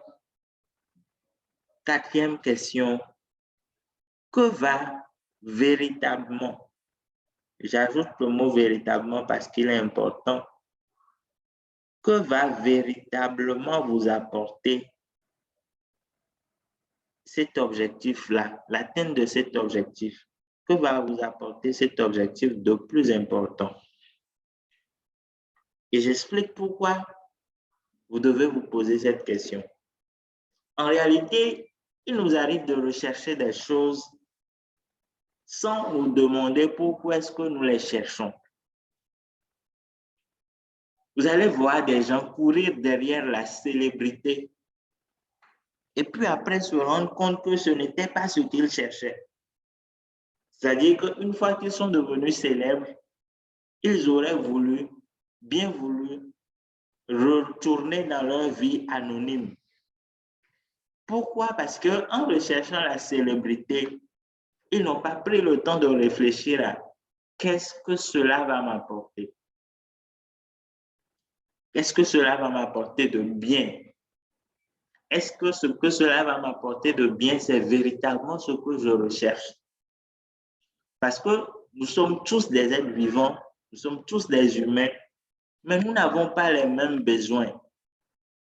que va véritablement, j'ajoute le mot véritablement parce qu'il est important, que va véritablement vous apporter cet objectif-là, l'atteinte de cet objectif? Que va vous apporter cet objectif de plus important? Et j'explique pourquoi vous devez vous poser cette question. En réalité, il nous arrive de rechercher des choses sans nous demander pourquoi est-ce que nous les cherchons. Vous allez voir des gens courir derrière la célébrité et puis après se rendre compte que ce n'était pas ce qu'ils cherchaient. C'est-à-dire qu'une fois qu'ils sont devenus célèbres, ils auraient voulu, bien voulu, retourner dans leur vie anonyme. Pourquoi? Parce qu'en recherchant la célébrité, ils n'ont pas pris le temps de réfléchir à qu'est-ce que cela va m'apporter? Qu'est-ce que cela va m'apporter de bien? Est-ce que ce que cela va m'apporter de bien, c'est véritablement ce que je recherche? Parce que nous sommes tous des êtres vivants, nous sommes tous des humains, mais nous n'avons pas les mêmes besoins.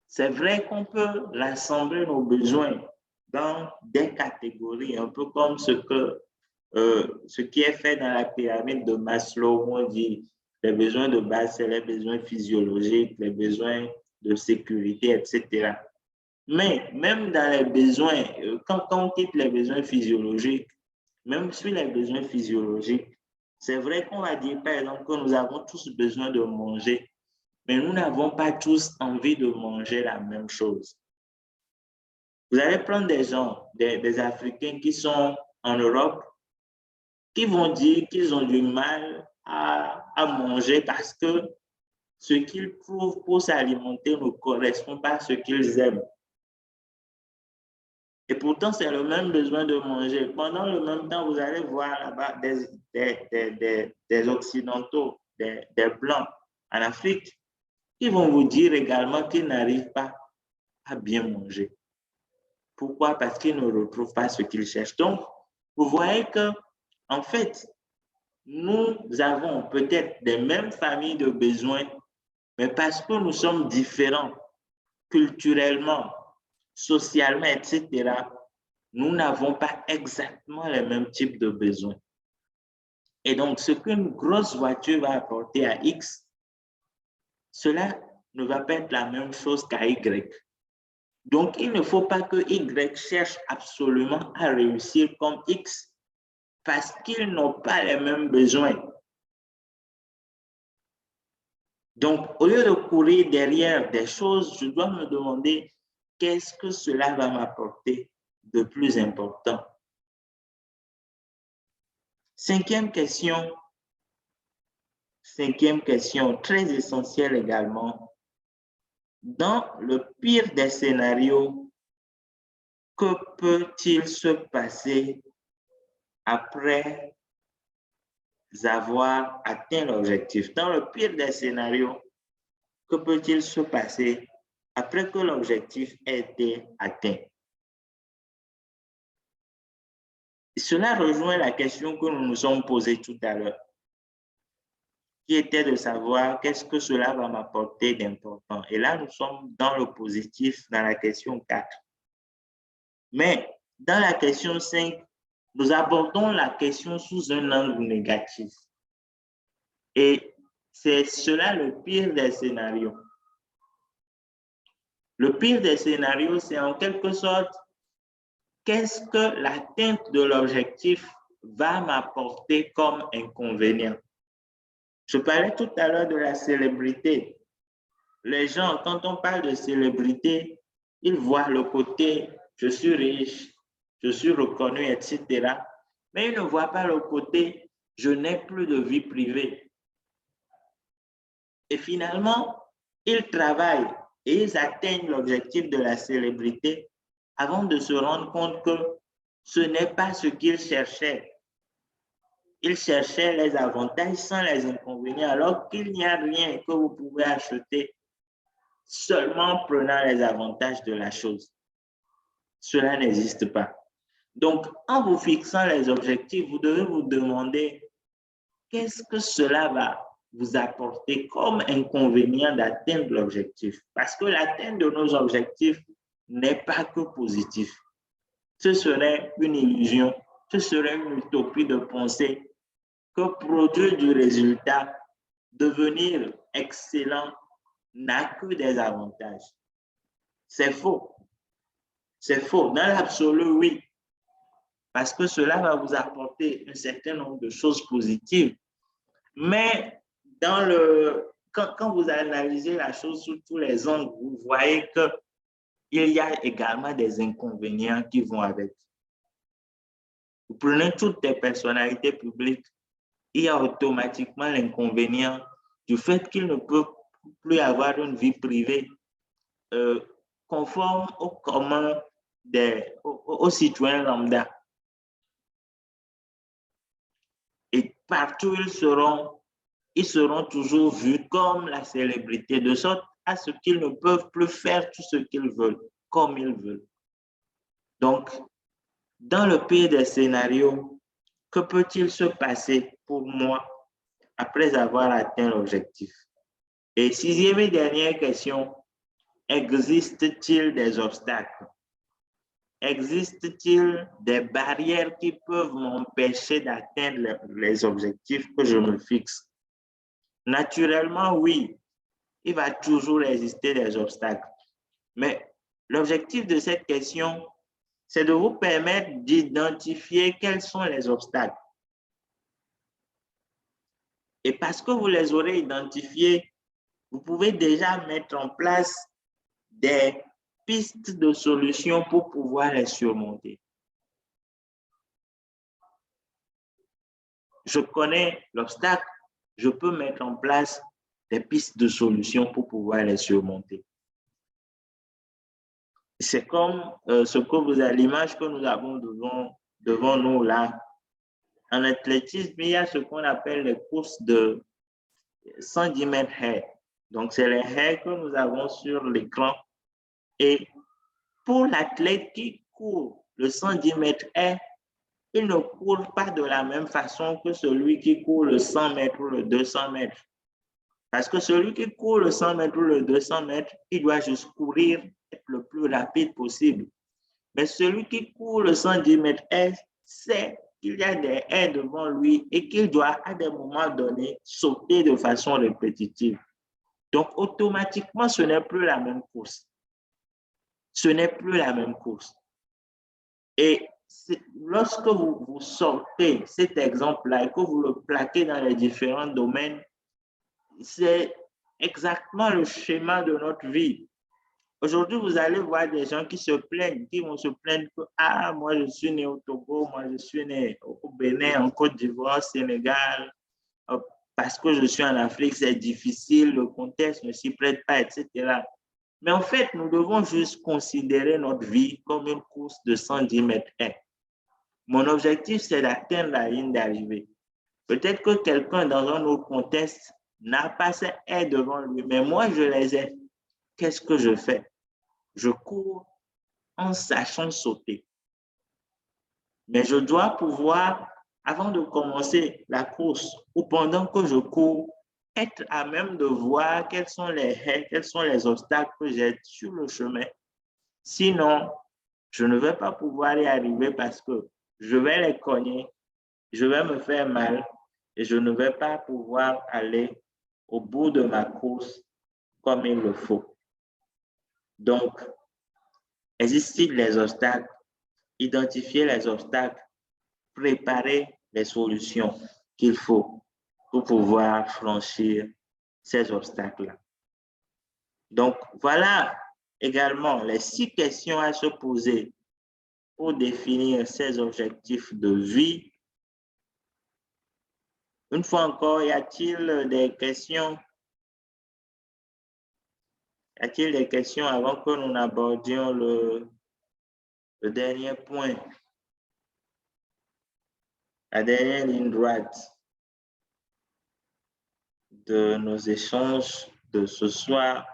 C'est vrai qu'on peut rassembler nos besoins dans des catégories, un peu comme ce qui est fait dans la pyramide de Maslow, où on dit les besoins de base, c'est les besoins physiologiques, les besoins de sécurité, etc. Mais même dans les besoins, quand on quitte les besoins physiologiques, même sur les besoins physiologiques, c'est vrai qu'on va dire, par exemple, que nous avons tous besoin de manger, mais nous n'avons pas tous envie de manger la même chose. Vous allez prendre des gens, des Africains qui sont en Europe, qui vont dire qu'ils ont du mal à manger parce que ce qu'ils trouvent pour s'alimenter ne correspond pas à ce qu'ils aiment. Et pourtant, c'est le même besoin de manger. Pendant le même temps, vous allez voir là-bas des Occidentaux, des Blancs en Afrique, qui vont vous dire également qu'ils n'arrivent pas à bien manger. Pourquoi? Parce qu'ils ne retrouvent pas ce qu'ils cherchent. Donc, vous voyez que, en fait, nous avons peut-être des mêmes familles de besoins, mais parce que nous sommes différents culturellement, socialement, etc., nous n'avons pas exactement les mêmes types de besoins. Et donc, ce qu'une grosse voiture va apporter à X, cela ne va pas être la même chose qu'à Y. Donc, il ne faut pas que Y cherche absolument à réussir comme X parce qu'ils n'ont pas les mêmes besoins. Donc, au lieu de courir derrière des choses, je dois me demander qu'est-ce que cela va m'apporter de plus important. Cinquième question, très essentielle également. Dans le pire des scénarios, que peut-il se passer après avoir atteint l'objectif? Dans le pire des scénarios, que peut-il se passer après que l'objectif ait été atteint? Cela rejoint la question que nous nous sommes posée tout à l'heure, qui était de savoir qu'est-ce que cela va m'apporter d'important. Et là, nous sommes dans le positif, dans la question 4. Mais dans la question 5, nous abordons la question sous un angle négatif. Et c'est cela le pire des scénarios. Le pire des scénarios, c'est en quelque sorte, qu'est-ce que l'atteinte de l'objectif va m'apporter comme inconvénient? Je parlais tout à l'heure de la célébrité. Les gens, quand on parle de célébrité, ils voient le côté « je suis riche, je suis reconnu, etc. » Mais ils ne voient pas le côté « je n'ai plus de vie privée ». Et finalement, ils travaillent et ils atteignent l'objectif de la célébrité avant de se rendre compte que ce n'est pas ce qu'ils cherchaient. Ils cherchaient les avantages sans les inconvénients, alors qu'il n'y a rien que vous pouvez acheter seulement en prenant les avantages de la chose. Cela n'existe pas. Donc, en vous fixant les objectifs, vous devez vous demander qu'est-ce que cela va vous apporter comme inconvénient d'atteindre l'objectif. Parce que l'atteinte de nos objectifs n'est pas que positif. Ce serait une illusion, ce serait une utopie de penser que produire du résultat, devenir excellent, n'a que des avantages. C'est faux. C'est faux. Dans l'absolu, oui. Parce que cela va vous apporter un certain nombre de choses positives. Mais quand vous analysez la chose sous tous les angles, vous voyez qu'il y a également des inconvénients qui vont avec. Vous prenez toutes les personnalités publiques, il y a automatiquement l'inconvénient du fait qu'ils ne peuvent plus avoir une vie privée conforme au commun aux citoyens lambda. Et partout ils seront toujours vus comme la célébrité, de sorte à ce qu'ils ne peuvent plus faire tout ce qu'ils veulent, comme ils veulent. Donc, dans le pire des scénarios, que peut-il se passer pour moi après avoir atteint l'objectif? Et sixième et dernière question, existe-t-il des obstacles? Existe-t-il des barrières qui peuvent m'empêcher d'atteindre les objectifs que je me fixe? Naturellement, oui, il va toujours exister des obstacles. Mais l'objectif de cette question, c'est de vous permettre d'identifier quels sont les obstacles. Et parce que vous les aurez identifiés, vous pouvez déjà mettre en place des pistes de solutions pour pouvoir les surmonter. Je connais l'obstacle, je peux mettre en place des pistes de solutions pour pouvoir les surmonter. C'est comme ce que vous avez, l'image que nous avons devant nous là. En athlétisme, il y a ce qu'on appelle les courses de 110 mètres haies. Donc, c'est les haies que nous avons sur l'écran. Et pour l'athlète qui court le 110 mètres haies, il ne court pas de la même façon que celui qui court le 100 mètres ou le 200 mètres. Parce que celui qui court le 100 mètres ou le 200 mètres, il doit juste courir le plus rapide possible. Mais celui qui court le 110 mètres haies sait qu'il y a des haies devant lui et qu'il doit à des moments donnés sauter de façon répétitive. Donc, automatiquement, ce n'est plus la même course. Ce n'est plus la même course. Et lorsque vous sortez cet exemple-là et que vous le plaquez dans les différents domaines, c'est exactement le schéma de notre vie. Aujourd'hui, vous allez voir des gens qui se plaignent, qui vont se plaindre que, ah, moi, je suis né au Togo, moi, je suis né au Bénin, en Côte d'Ivoire, au Sénégal, parce que je suis en Afrique, c'est difficile, le contexte ne s'y prête pas, etc. Mais en fait, nous devons juste considérer notre vie comme une course de 110 mètres. Mon objectif, c'est d'atteindre la ligne d'arrivée. Peut-être que quelqu'un dans un autre contexte n'a pas ces aides devant lui, mais moi, je les ai. Qu'est-ce que je fais? Je cours en sachant sauter. Mais je dois pouvoir, avant de commencer la course ou pendant que je cours, être à même de voir quels sont les haies, quels sont les obstacles que j'ai sur le chemin. Sinon, je ne vais pas pouvoir y arriver parce que je vais les cogner, je vais me faire mal et je ne vais pas pouvoir aller au bout de ma course comme il le faut. Donc, existent les obstacles, identifier les obstacles, préparer les solutions qu'il faut pour pouvoir franchir ces obstacles-là. Donc, voilà également les 6 questions à se poser pour définir ses objectifs de vie. Une fois encore, y a-t-il des questions? Y a-t-il des questions avant que nous n'abordions le dernier point, la dernière ligne droite de nos échanges de ce soir?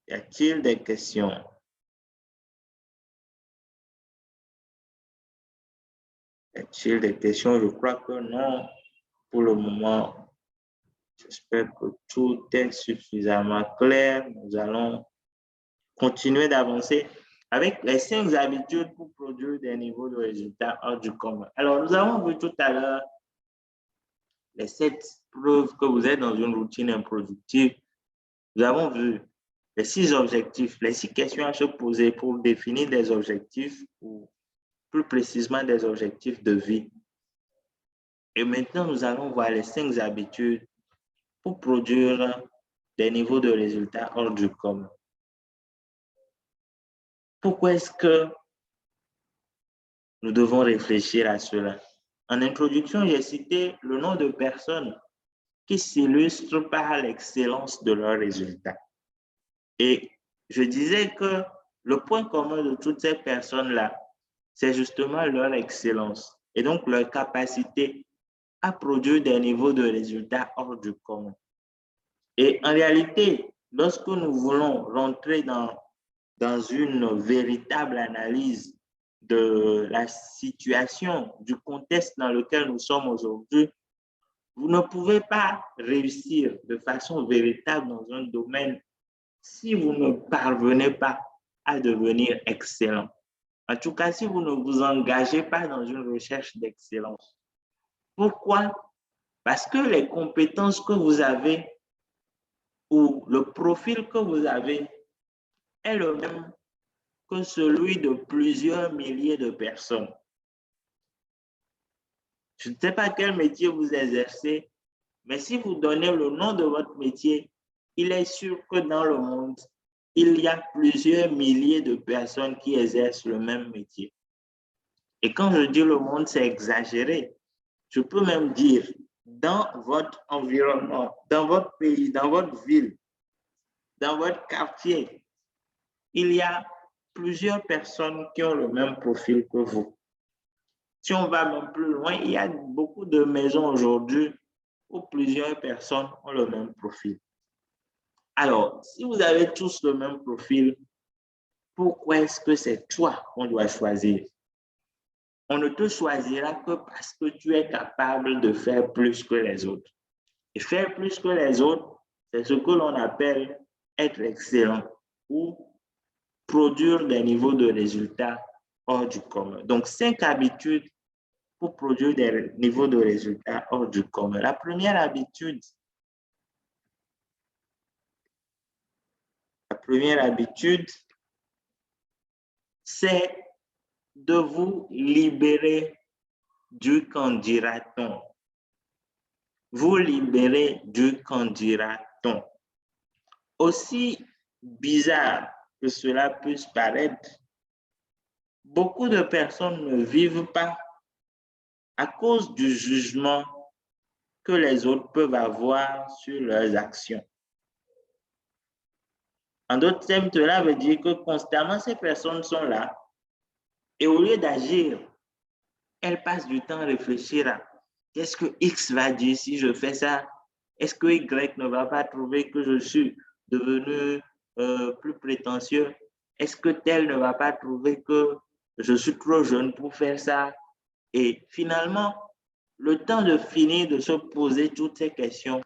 Y a-t-il des questions? Y a-t-il des questions? Je crois que non. Pour le moment, j'espère que tout est suffisamment clair. Nous allons continuer d'avancer avec les 5 habitudes pour produire des niveaux de résultats hors du commun. Alors, nous avons vu tout à l'heure les 7 preuves que vous êtes dans une routine improductive. Nous avons vu les 6 objectifs, les 6 questions à se poser pour définir des objectifs ou plus précisément des objectifs de vie. Et maintenant, nous allons voir les 5 habitudes pour produire des niveaux de résultats hors du commun. Pourquoi est-ce que nous devons réfléchir à cela? En introduction, j'ai cité le nom de personnes qui s'illustrent par l'excellence de leurs résultats. Et je disais que le point commun de toutes ces personnes-là, c'est justement leur excellence et donc leur capacité à produire des niveaux de résultats hors du commun. Et en réalité, lorsque nous voulons rentrer dans une véritable analyse de la situation, du contexte dans lequel nous sommes aujourd'hui, vous ne pouvez pas réussir de façon véritable dans un domaine si vous ne parvenez pas à devenir excellent. En tout cas, si vous ne vous engagez pas dans une recherche d'excellence. Pourquoi? Parce que les compétences que vous avez ou le profil que vous avez est le même que celui de plusieurs milliers de personnes. Je ne sais pas quel métier vous exercez, mais si vous donnez le nom de votre métier, il est sûr que dans le monde, il y a plusieurs milliers de personnes qui exercent le même métier. Et quand je dis le monde, c'est exagéré. Je peux même dire, dans votre environnement, dans votre pays, dans votre ville, dans votre quartier, il y a plusieurs personnes qui ont le même profil que vous. Si on va même plus loin, il y a beaucoup de maisons aujourd'hui où plusieurs personnes ont le même profil. Alors, si vous avez tous le même profil, pourquoi est-ce que c'est toi qu'on doit choisir? On ne te choisira que parce que tu es capable de faire plus que les autres. Et faire plus que les autres, c'est ce que l'on appelle être excellent ou produire des niveaux de résultats hors du commun. Donc, 5 habitudes pour produire des niveaux de résultats hors du commun. La première habitude, c'est de vous libérer du qu'en dira-t-on. vous libérer du qu'en dira-t-on. Aussi bizarre que cela puisse paraître, beaucoup de personnes ne vivent pas à cause du jugement que les autres peuvent avoir sur leurs actions. En d'autres termes, cela veut dire que constamment ces personnes sont là et au lieu d'agir, elles passent du temps à réfléchir à qu'est-ce que X va dire si je fais ça? Est-ce que Y ne va pas trouver que je suis devenu plus prétentieux? Est-ce que tel ne va pas trouver que je suis trop jeune pour faire ça? Et finalement, le temps de finir de se poser toutes ces questions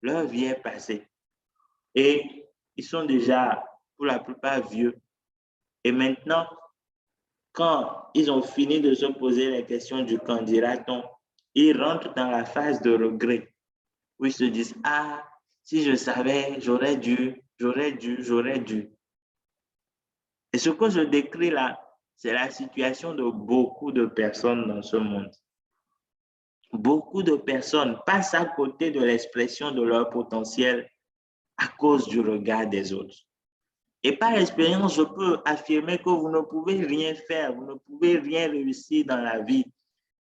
leur vient passer. Et ils sont déjà, pour la plupart, vieux. Et maintenant, quand ils ont fini de se poser les questions du qu'en dira-t-on, ils rentrent dans la phase de regret, où ils se disent, ah, si je savais, j'aurais dû, j'aurais dû, j'aurais dû. Et ce que je décris là, c'est la situation de beaucoup de personnes dans ce monde. Beaucoup de personnes passent à côté de l'expression de leur potentiel à cause du regard des autres. Et par expérience, je peux affirmer que vous ne pouvez rien faire, vous ne pouvez rien réussir dans la vie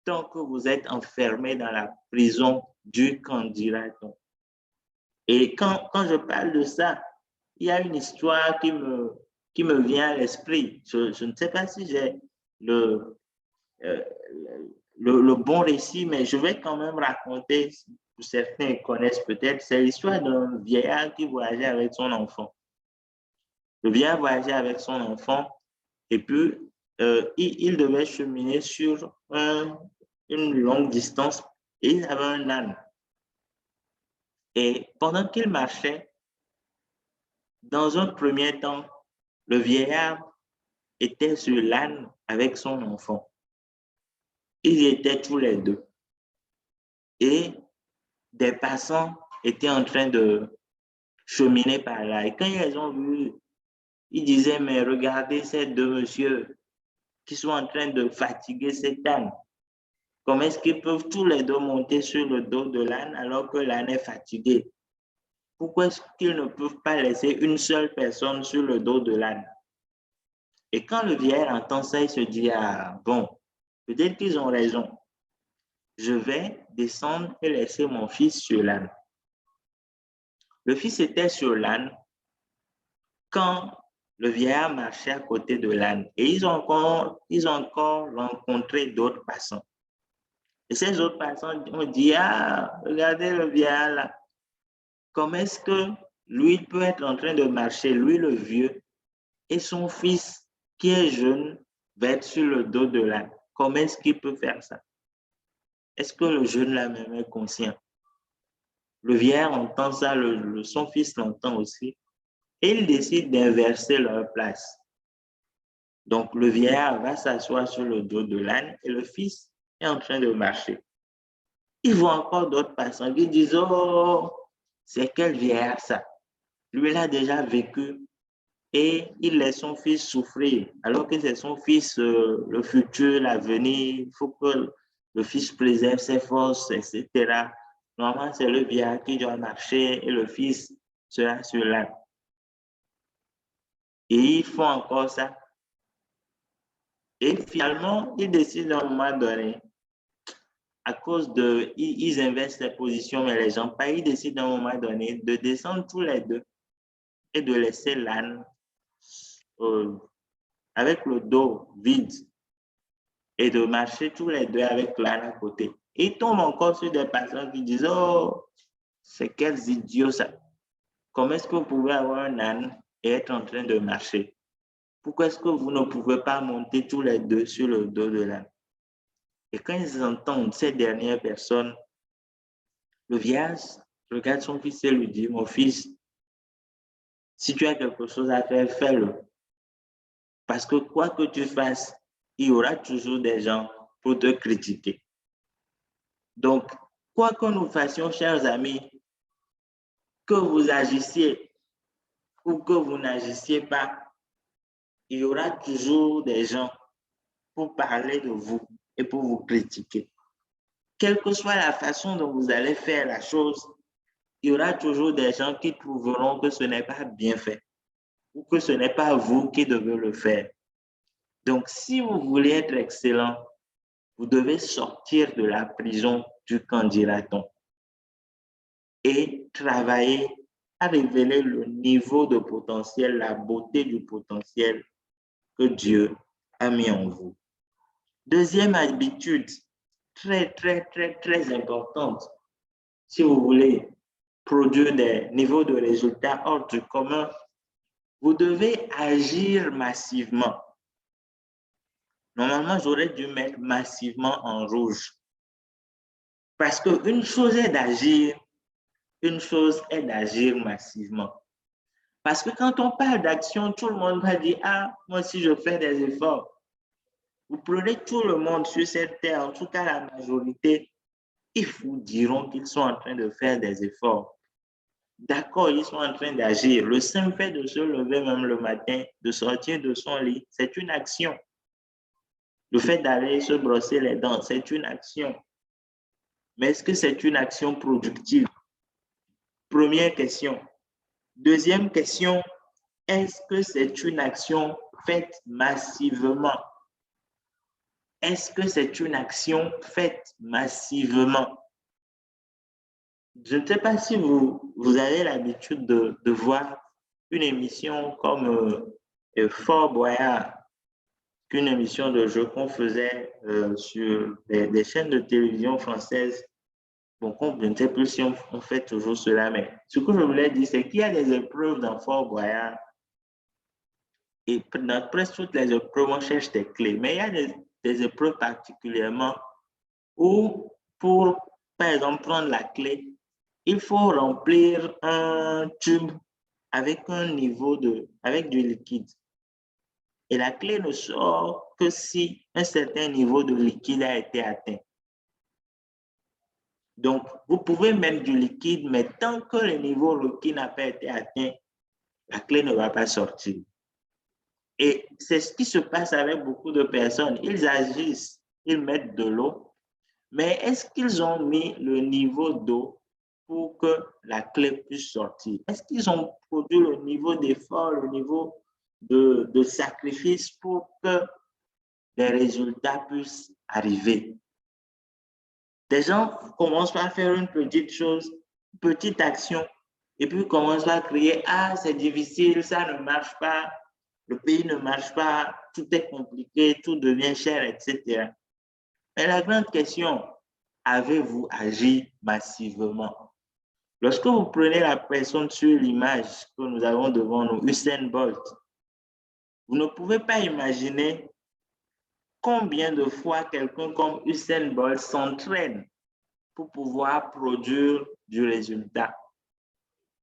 tant que vous êtes enfermé dans la prison du qu'en dira-t-on. Et quand je parle de ça, il y a une histoire qui me vient à l'esprit. Je ne sais pas si j'ai le, euh, le bon récit, mais je vais quand même raconter, pour certains connaissent peut-être, c'est l'histoire d'un vieillard qui voyageait avec son enfant. Le vieillard voyageait avec son enfant et puis il devait cheminer sur une longue distance et il avait un âne. Et pendant qu'il marchait, dans un premier temps, le vieillard était sur l'âne avec son enfant. Ils y étaient tous les deux. Et des passants étaient en train de cheminer par là. Et quand ils ont vu, ils disaient, mais regardez ces deux messieurs qui sont en train de fatiguer cet âne. Comment est-ce qu'ils peuvent tous les deux monter sur le dos de l'âne alors que l'âne est fatigué? Pourquoi est-ce qu'ils ne peuvent pas laisser une seule personne sur le dos de l'âne? Et quand le vieillard entend ça, il se dit, ah bon, peut-être qu'ils ont raison. Je vais descendre et laisser mon fils sur l'âne. Le fils était sur l'âne quand le vieillard marchait à côté de l'âne. Et ils ont encore rencontré d'autres passants. Et ces autres passants ont dit, ah, regardez le vieillard là. Comment est-ce que lui peut être en train de marcher, lui le vieux, et son fils qui est jeune va être sur le dos de l'âne? Comment est-ce qu'il peut faire ça? Est-ce que le jeune là même est conscient? Le vieillard entend ça, son fils l'entend aussi, et il décide d'inverser leur place. Donc le vieillard va s'asseoir sur le dos de l'âne et le fils est en train de marcher. Ils voient encore d'autres passants qui disent, oh, c'est quel vieillard ça? Lui, il a déjà vécu et il laisse son fils souffrir, alors que c'est son fils, le futur, l'avenir. Il faut que le fils préserve ses forces, etc. Normalement, c'est le vieillard qui doit marcher et le fils sera sur l'âne. Et ils font encore ça. Et finalement, ils décident à un moment donné, à cause de, ils inversent les positions, mais les gens pas, ils décident à un moment donné de descendre tous les deux et de laisser l'âne avec le dos vide et de marcher tous les deux avec l'âne à côté. Et ils tombent encore sur des personnes qui disent, oh, c'est quels idiots ça. Comment est-ce que vous pouvez avoir un âne et être en train de marcher? Pourquoi est-ce que vous ne pouvez pas monter tous les deux sur le dos de l'âne? Et quand ils entendent ces dernières personnes, le vieillard regarde son fils et lui dit, mon fils, si tu as quelque chose à faire, fais-le. Parce que quoi que tu fasses, il y aura toujours des gens pour te critiquer. Donc, quoi que nous fassions, chers amis, que vous agissiez ou que vous n'agissiez pas, il y aura toujours des gens pour parler de vous et pour vous critiquer. quelle que soit la façon dont vous allez faire la chose, il y aura toujours des gens qui trouveront que ce n'est pas bien fait ou que ce n'est pas vous qui devez le faire. Donc, si vous voulez être excellent, vous devez sortir de la prison du candidaton et travailler à révéler le niveau de potentiel, la beauté du potentiel que Dieu a mis en vous. Deuxième habitude, très importante, si vous voulez produire des niveaux de résultats hors du commun, vous devez agir massivement. Normalement, j'aurais dû mettre massivement en rouge. Parce qu'une chose est d'agir, une chose est d'agir massivement. Parce que quand on parle d'action, tout le monde va dire, ah, moi aussi je fais des efforts. Vous prenez tout le monde sur cette terre, en tout cas la majorité, ils vous diront qu'ils sont en train de faire des efforts. D'accord, ils sont en train d'agir. Le simple fait de se lever même le matin, de sortir de son lit, c'est une action. Le fait d'aller se brosser les dents, c'est une action. Mais est-ce que c'est une action productive? Première question. Deuxième question, est-ce que c'est une action faite massivement? Est-ce que c'est une action faite massivement? Je ne sais pas si vous avez l'habitude de voir une émission comme Fort Boyard, qu'une émission de jeu qu'on faisait sur des chaînes de télévision françaises. Bon, je ne sais plus si on fait toujours cela, mais ce que je voulais dire, c'est qu'il y a des épreuves dans Fort Boyard et dans presque toutes les épreuves, on cherche des clés, mais il y a des épreuves particulièrement où, pour, par exemple, prendre la clé, il faut remplir un tube avec avec du liquide. Et la clé ne sort que si un certain niveau de liquide a été atteint. Donc, vous pouvez mettre du liquide, mais tant que le niveau liquide n'a pas été atteint, la clé ne va pas sortir. Et c'est ce qui se passe avec beaucoup de personnes. Ils agissent, ils mettent de l'eau, mais est-ce qu'ils ont mis le niveau d'eau pour que la clé puisse sortir? Est-ce qu'ils ont produit le niveau d'effort, le niveau de sacrifice pour que les résultats puissent arriver? Des gens commencent par faire une petite chose, une petite action, et puis commencent à crier, ah, c'est difficile, ça ne marche pas, le pays ne marche pas, tout est compliqué, tout devient cher, etc. Mais la grande question, avez-vous agi massivement? Lorsque vous prenez la personne sur l'image que nous avons devant nous, Usain Bolt, vous ne pouvez pas imaginer combien de fois quelqu'un comme Usain Bolt s'entraîne pour pouvoir produire du résultat.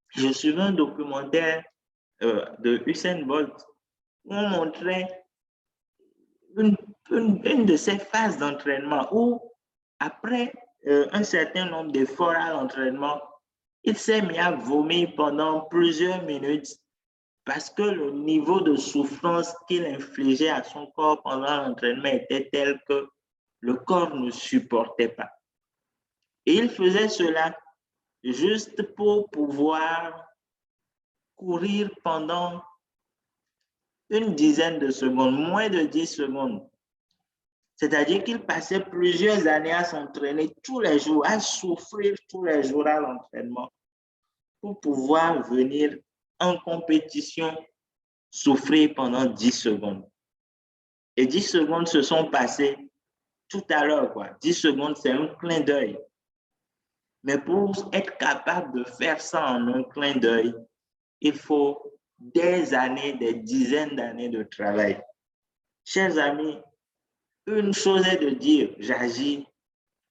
Je suivais un documentaire de Usain Bolt où on montrait une de ces phases d'entraînement où, après un certain nombre d'efforts à l'entraînement, il s'est mis à vomir pendant plusieurs minutes parce que le niveau de souffrance qu'il infligeait à son corps pendant l'entraînement était tel que le corps ne supportait pas. Et il faisait cela juste pour pouvoir courir pendant une dizaine de secondes, moins de 10 secondes. C'est-à-dire qu'il passait plusieurs années à s'entraîner tous les jours, à souffrir tous les jours à l'entraînement pour pouvoir venir en compétition souffrir pendant 10 secondes. Et 10 secondes se sont passées tout à l'heure, quoi. 10 secondes, c'est un clin d'œil. Mais pour être capable de faire ça en un clin d'œil, il faut des années, des dizaines d'années de travail. Chers amis, une chose est de dire j'agis,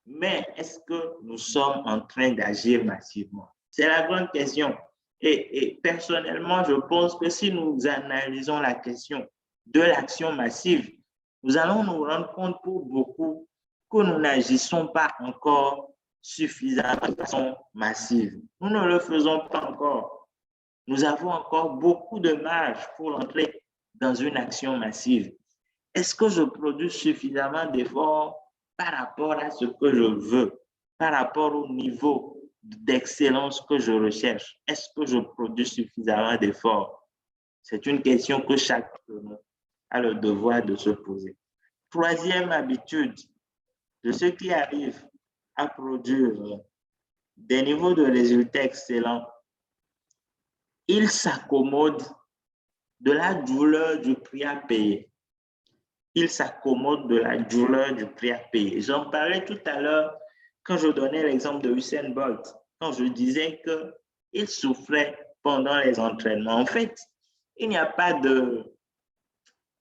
mais est-ce que nous sommes en train d'agir massivement? C'est la grande question. Et personnellement, je pense que si nous analysons la question de l'action massive, nous allons nous rendre compte pour beaucoup que nous n'agissons pas encore suffisamment de façon massive. Nous ne le faisons pas encore. Nous avons encore beaucoup de marge pour entrer dans une action massive. Est-ce que je produis suffisamment d'efforts par rapport rapport à ce que je veux, par rapport au niveau d'excellence que je recherche. Est-ce que je produis suffisamment d'efforts? C'est une question que chaque a le devoir de se poser. Troisième habitude de ceux qui arrivent à produire des niveaux de résultats excellents, ils s'accommodent de la douleur du prix à payer. Ils s'accommodent de la douleur du prix à payer. J'en parlais tout à l'heure quand je donnais l'exemple de Usain Bolt, quand je disais qu'il souffrait pendant les entraînements. En fait, il n'y a pas de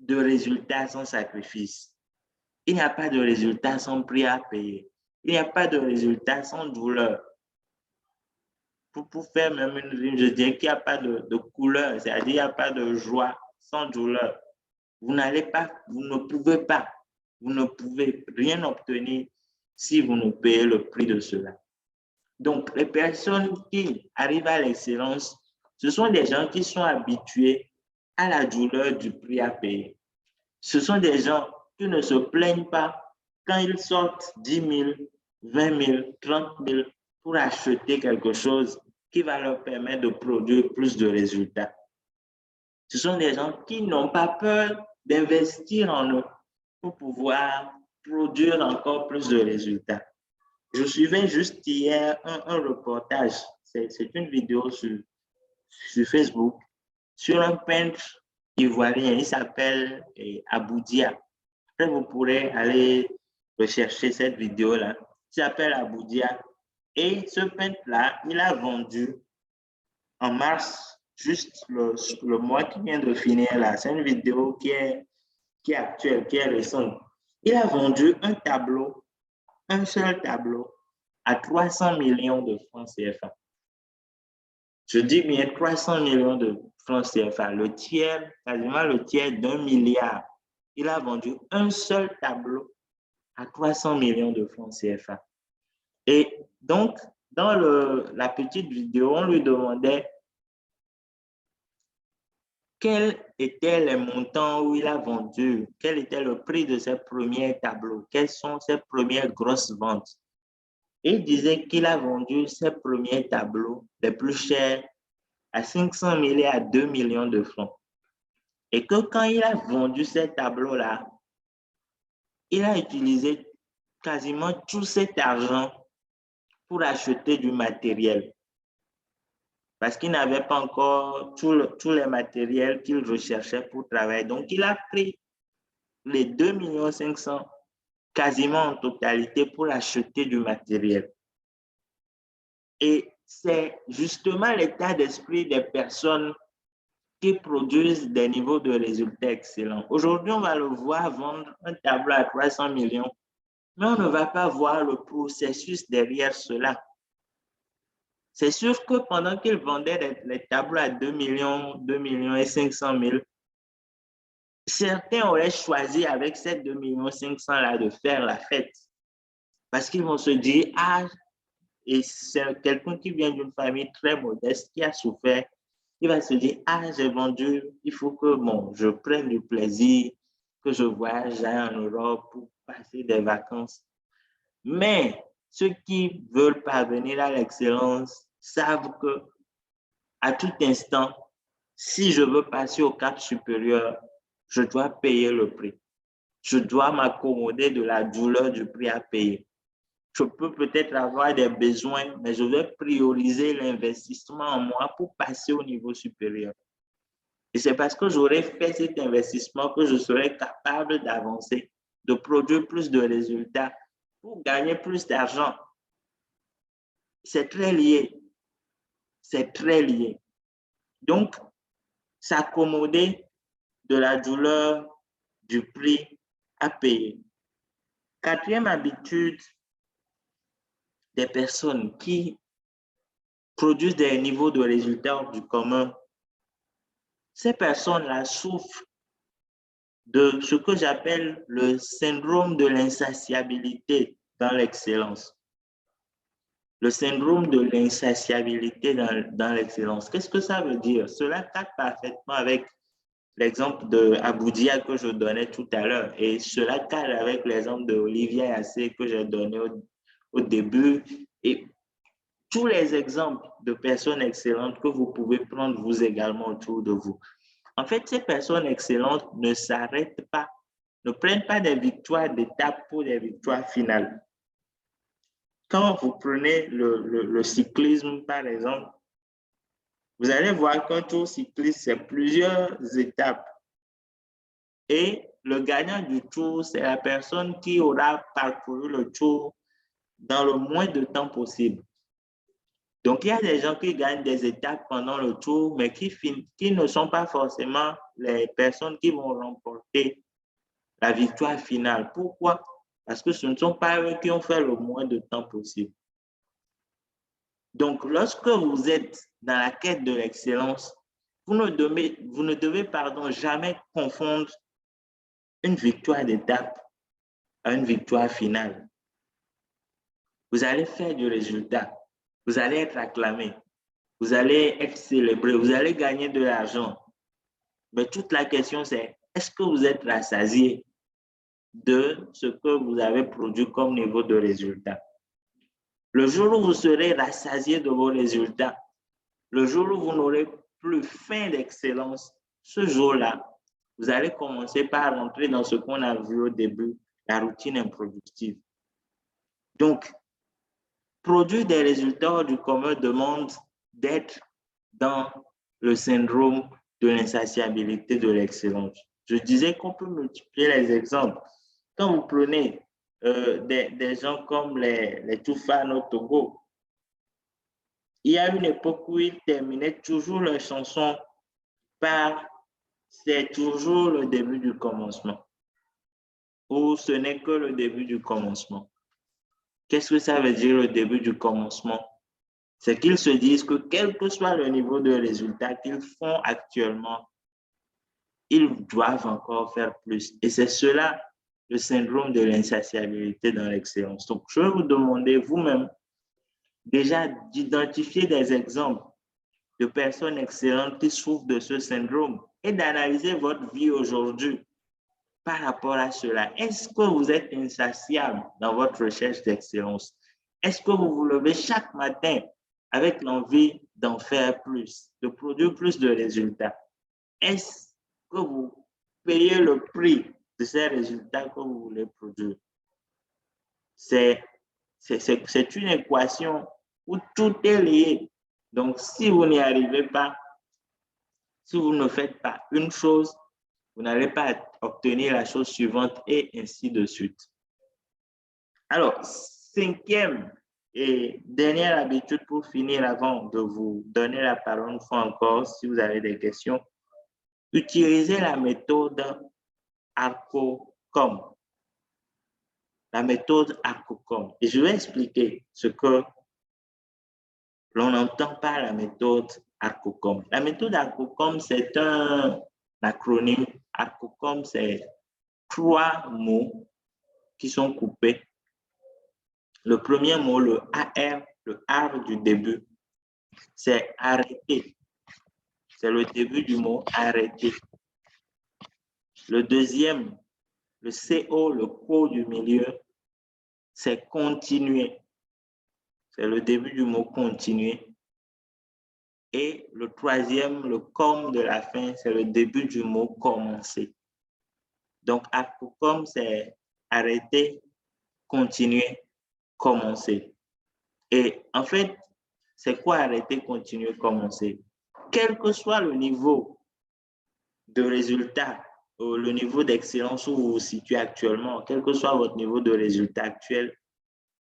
résultat sans sacrifice. Il n'y a pas de résultat sans prix à payer. Il n'y a pas de résultat sans douleur. Pour faire même une rime, je dirais qu'il n'y a pas de couleur, c'est-à-dire qu'il n'y a pas de joie sans douleur. Vous n'allez pas, vous ne pouvez pas, vous ne pouvez rien obtenir si vous ne payez le prix de cela. Donc, les personnes qui arrivent à l'excellence, ce sont des gens qui sont habitués à la douleur du prix à payer. Ce sont des gens qui ne se plaignent pas quand ils sortent 10 000, 20 000, 30 000 pour acheter quelque chose qui va leur permettre de produire plus de résultats. Ce sont des gens qui n'ont pas peur d'investir en eux pour pouvoir produire encore plus de résultats. Je suivais juste hier un reportage, c'est une vidéo sur Facebook, sur un peintre ivoirien, il s'appelle Aboudia. Après, vous pourrez aller rechercher cette vidéo-là. Il s'appelle Aboudia. Et ce peintre-là, il a vendu en mars, juste le mois qui vient de finir là. C'est une vidéo qui est actuelle, qui est récente. Il a vendu un tableau, un seul tableau, à 300 millions de francs CFA. Je dis bien 300 millions de francs CFA, le tiers, quasiment le tiers d'1 milliard. Il a vendu un seul tableau à 300 millions de francs CFA. Et donc, dans la petite vidéo, on lui demandait quels étaient les montants où il a vendu, quel était le prix de ses premiers tableaux, quelles sont ses premières grosses ventes. Et il disait qu'il a vendu ses premiers tableaux les plus chers à 500 000 et à 2 millions de francs. Et que quand il a vendu ces tableaux-là, il a utilisé quasiment tout cet argent pour acheter du matériel. Parce qu'il n'avait pas encore tous les matériels qu'il recherchait pour travailler. Donc, il a pris les 2 500 000 quasiment en totalité pour acheter du matériel. Et c'est justement l'état d'esprit des personnes qui produisent des niveaux de résultats excellents. Aujourd'hui, on va le voir vendre un tableau à 300 millions, mais on ne va pas voir le processus derrière cela. C'est sûr que pendant qu'il vendait les tableaux à 2 millions et 500 000, certains auraient choisi avec ces 2 500 000 là de faire la fête. Parce qu'ils vont se dire, ah, et c'est quelqu'un qui vient d'une famille très modeste, qui a souffert, il va se dire, ah, j'ai vendu, il faut que bon, je prenne du plaisir, que je voyage, j'aille en Europe pour passer des vacances. Mais ceux qui veulent parvenir à l'excellence savent que à tout instant, si je veux passer au cap supérieur, je dois payer le prix. Je dois m'accommoder de la douleur du prix à payer. Je peux peut-être avoir des besoins, mais je vais prioriser l'investissement en moi pour passer au niveau supérieur. Et c'est parce que j'aurai fait cet investissement que je serai capable d'avancer, de produire plus de résultats pour gagner plus d'argent. C'est très lié. C'est très lié. Donc, s'accommoder de la douleur du prix à payer. Quatrième habitude des personnes qui produisent des niveaux de résultats hors du commun, ces personnes-là souffrent de ce que j'appelle le syndrome de l'insatiabilité dans l'excellence. Le syndrome de l'insatiabilité dans l'excellence. Qu'est-ce que ça veut dire? Cela cadre parfaitement avec l'exemple de Aboudia que je donnais tout à l'heure. Et cela cadre avec l'exemple de Olivia Assé que j'ai donné au début. Et tous les exemples de personnes excellentes que vous pouvez prendre vous également autour de vous. En fait, ces personnes excellentes ne s'arrêtent pas, ne prennent pas des victoires d'étape pour des victoires finales. Quand vous prenez le cyclisme, par exemple, vous allez voir qu'un tour cycliste, c'est plusieurs étapes. Et le gagnant du tour, c'est la personne qui aura parcouru le tour dans le moins de temps possible. Donc, il y a des gens qui gagnent des étapes pendant le tour, mais qui ne sont pas forcément les personnes qui vont remporter la victoire finale. Pourquoi? Parce que ce ne sont pas eux qui ont fait le moins de temps possible. Donc, lorsque vous êtes dans la quête de l'excellence, vous ne devez jamais confondre une victoire d'étape à une victoire finale. Vous allez faire du résultat, vous allez être acclamé, vous allez être célébré, vous allez gagner de l'argent. Mais toute la question, c'est est-ce que vous êtes rassasié de ce que vous avez produit comme niveau de résultat? Le jour où vous serez rassasié de vos résultats, le jour où vous n'aurez plus faim d'excellence, ce jour-là, vous allez commencer par rentrer dans ce qu'on a vu au début, la routine improductive. Donc, produire des résultats hors du commun demande d'être dans le syndrome de l'insatiabilité de l'excellence. Je disais qu'on peut multiplier les exemples. Quand vous prenez des gens comme les Toufan au Togo, il y a une époque où ils terminaient toujours leurs chansons par « c'est toujours le début du commencement » ou « ce n'est que le début du commencement ». Qu'est-ce que ça veut dire le début du commencement? C'est qu'ils se disent que quel que soit le niveau de résultat qu'ils font actuellement, ils doivent encore faire plus. Et c'est cela, le syndrome de l'insatiabilité dans l'excellence. Donc, je vais vous demander vous-même déjà d'identifier des exemples de personnes excellentes qui souffrent de ce syndrome et d'analyser votre vie aujourd'hui par rapport à cela. Est-ce que vous êtes insatiable dans votre recherche d'excellence? Est-ce que vous vous levez chaque matin avec l'envie d'en faire plus, de produire plus de résultats? Est-ce que vous payez le prix de ces résultats que vous voulez produire? C'est une équation où tout est lié. Donc, si vous n'y arrivez pas, si vous ne faites pas une chose, vous n'allez pas obtenir la chose suivante et ainsi de suite. Alors, cinquième et dernière habitude pour finir avant de vous donner la parole une fois encore, si vous avez des questions, utilisez la méthode ARCOCOM. La méthode ARCOCOM. Et je vais expliquer ce que l'on entend par la méthode ARCOCOM. La méthode ARCOCOM, c'est un acronyme. ARCOCOM, c'est 3 mots qui sont coupés. Le premier mot, le AR, le R du début, c'est arrêter. C'est le début du mot arrêter. Le deuxième, le CO, le CO du milieu, c'est continuer. C'est le début du mot continuer. Et le troisième, le COM de la fin, c'est le début du mot commencer. Donc, ARCOCOM, c'est arrêter, continuer, commencer. Et en fait, c'est quoi arrêter, continuer, commencer? Quel que soit le niveau de résultat, ou le niveau d'excellence où vous vous situez actuellement, quel que soit votre niveau de résultat actuel,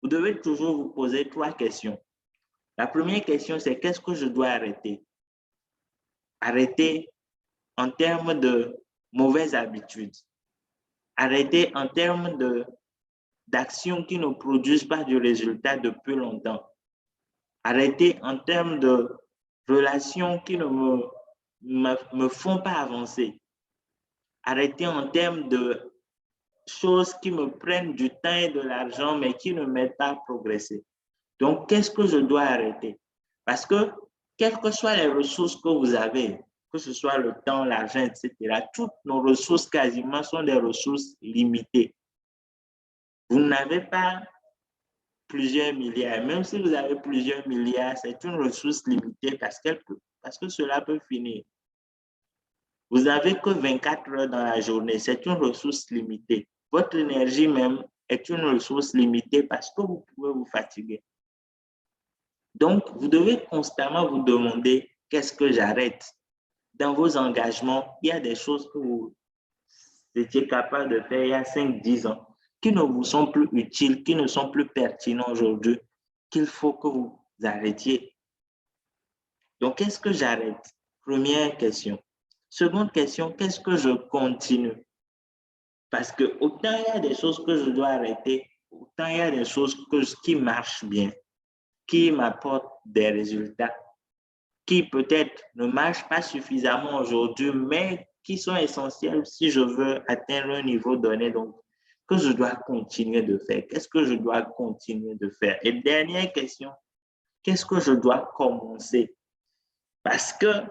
vous devez toujours vous poser 3 questions. La première question, c'est qu'est-ce que je dois arrêter? Arrêter en termes de mauvaises habitudes. Arrêter en termes d'actions qui ne produisent pas de résultat depuis longtemps. Arrêter en termes de relations qui ne me font pas avancer. Arrêter en termes de choses qui me prennent du temps et de l'argent, mais qui ne m'aident pas à progresser. Donc, qu'est-ce que je dois arrêter? Parce que, quelles que soient les ressources que vous avez, que ce soit le temps, l'argent, etc. Toutes nos ressources quasiment sont des ressources limitées. Vous n'avez pas plusieurs milliards. Même si vous avez plusieurs milliards, c'est une ressource limitée parce que cela peut finir. Vous n'avez que 24 heures dans la journée. C'est une ressource limitée. Votre énergie même est une ressource limitée parce que vous pouvez vous fatiguer. Donc, vous devez constamment vous demander qu'est-ce que j'arrête. Dans vos engagements, il y a des choses que vous étiez capable de faire il y a 5-10 ans qui ne vous sont plus utiles, qui ne sont plus pertinents aujourd'hui, qu'il faut que vous arrêtiez. Donc, qu'est-ce que j'arrête? Première question. Seconde question, qu'est-ce que je continue? Parce que autant il y a des choses que je dois arrêter, autant il y a des choses qui marchent bien, qui m'apportent des résultats, qui peut-être ne marchent pas suffisamment aujourd'hui, mais qui sont essentiels si je veux atteindre un niveau donné. Donc, que je dois continuer de faire? Qu'est-ce que je dois continuer de faire? Et dernière question, qu'est-ce que je dois commencer? Parce que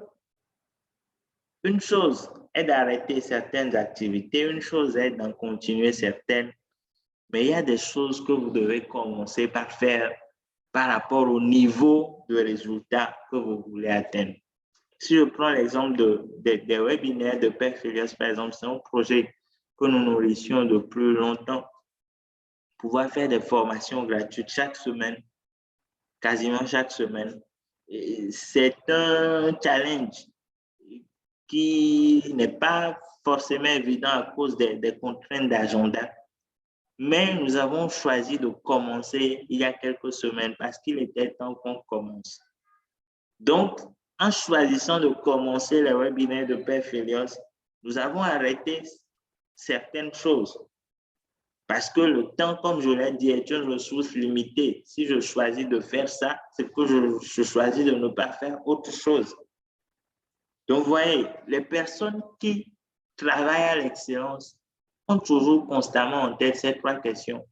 une chose est d'arrêter certaines activités, une chose est d'en continuer certaines, mais il y a des choses que vous devez commencer par faire par rapport au niveau de résultat que vous voulez atteindre. Si je prends l'exemple des webinaires de Père Filias, par exemple, c'est un projet que nous nourrissions depuis longtemps. Pouvoir faire des formations gratuites chaque semaine, quasiment chaque semaine. C'est un challenge qui n'est pas forcément évident à cause des contraintes d'agenda. Mais nous avons choisi de commencer il y a quelques semaines parce qu'il était temps qu'on commence. Donc, en choisissant de commencer les webinaires de Père Filios, nous avons arrêté certaines choses. Parce que le temps, comme je l'ai dit, est une ressource limitée. Si je choisis de faire ça, c'est que je choisis de ne pas faire autre chose. Donc, vous voyez, les personnes qui travaillent à l'excellence ont toujours constamment en tête ces trois questions.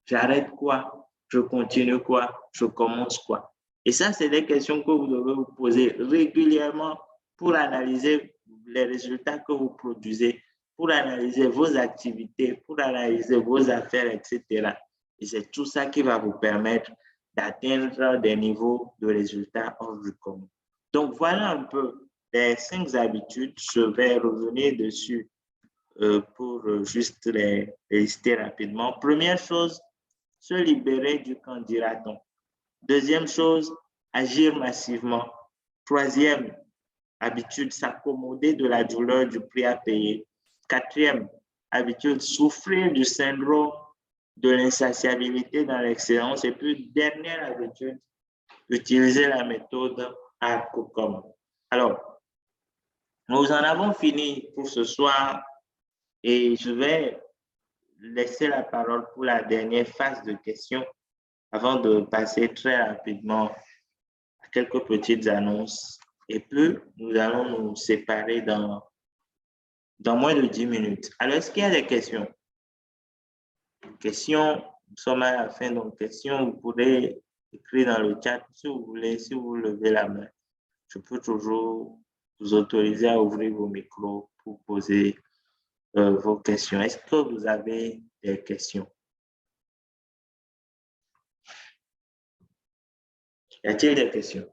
J'arrête quoi? Je continue quoi? Je commence quoi? Et ça, c'est des questions que vous devez vous poser régulièrement pour analyser les résultats que vous produisez, pour analyser vos activités, pour analyser vos affaires, etc. Et c'est tout ça qui va vous permettre d'atteindre des niveaux de résultats hors du commun. Donc, voilà un peu les 5 habitudes. Je vais revenir dessus pour juste les lister rapidement. Première chose, se libérer du qu'en dira-t-on. Deuxième chose, agir massivement. Troisième habitude, s'accommoder de la douleur du prix à payer. Quatrième habitude, souffrir du syndrome de l'insatiabilité dans l'excellence. Et puis, dernière habitude, utiliser la méthode ARCOCOM. Alors, nous en avons fini pour ce soir et je vais laisser la parole pour la dernière phase de questions avant de passer très rapidement à quelques petites annonces. Et puis, nous allons nous séparer dans moins de 10 minutes. Alors, est-ce qu'il y a des questions? Questions, nous sommes à la fin, donc questions, vous pourrez écrire dans le chat si vous voulez, si vous levez la main. Je peux toujours vous autoriser à ouvrir vos micros pour poser vos questions. Est-ce que vous avez des questions? Y a-t-il des questions?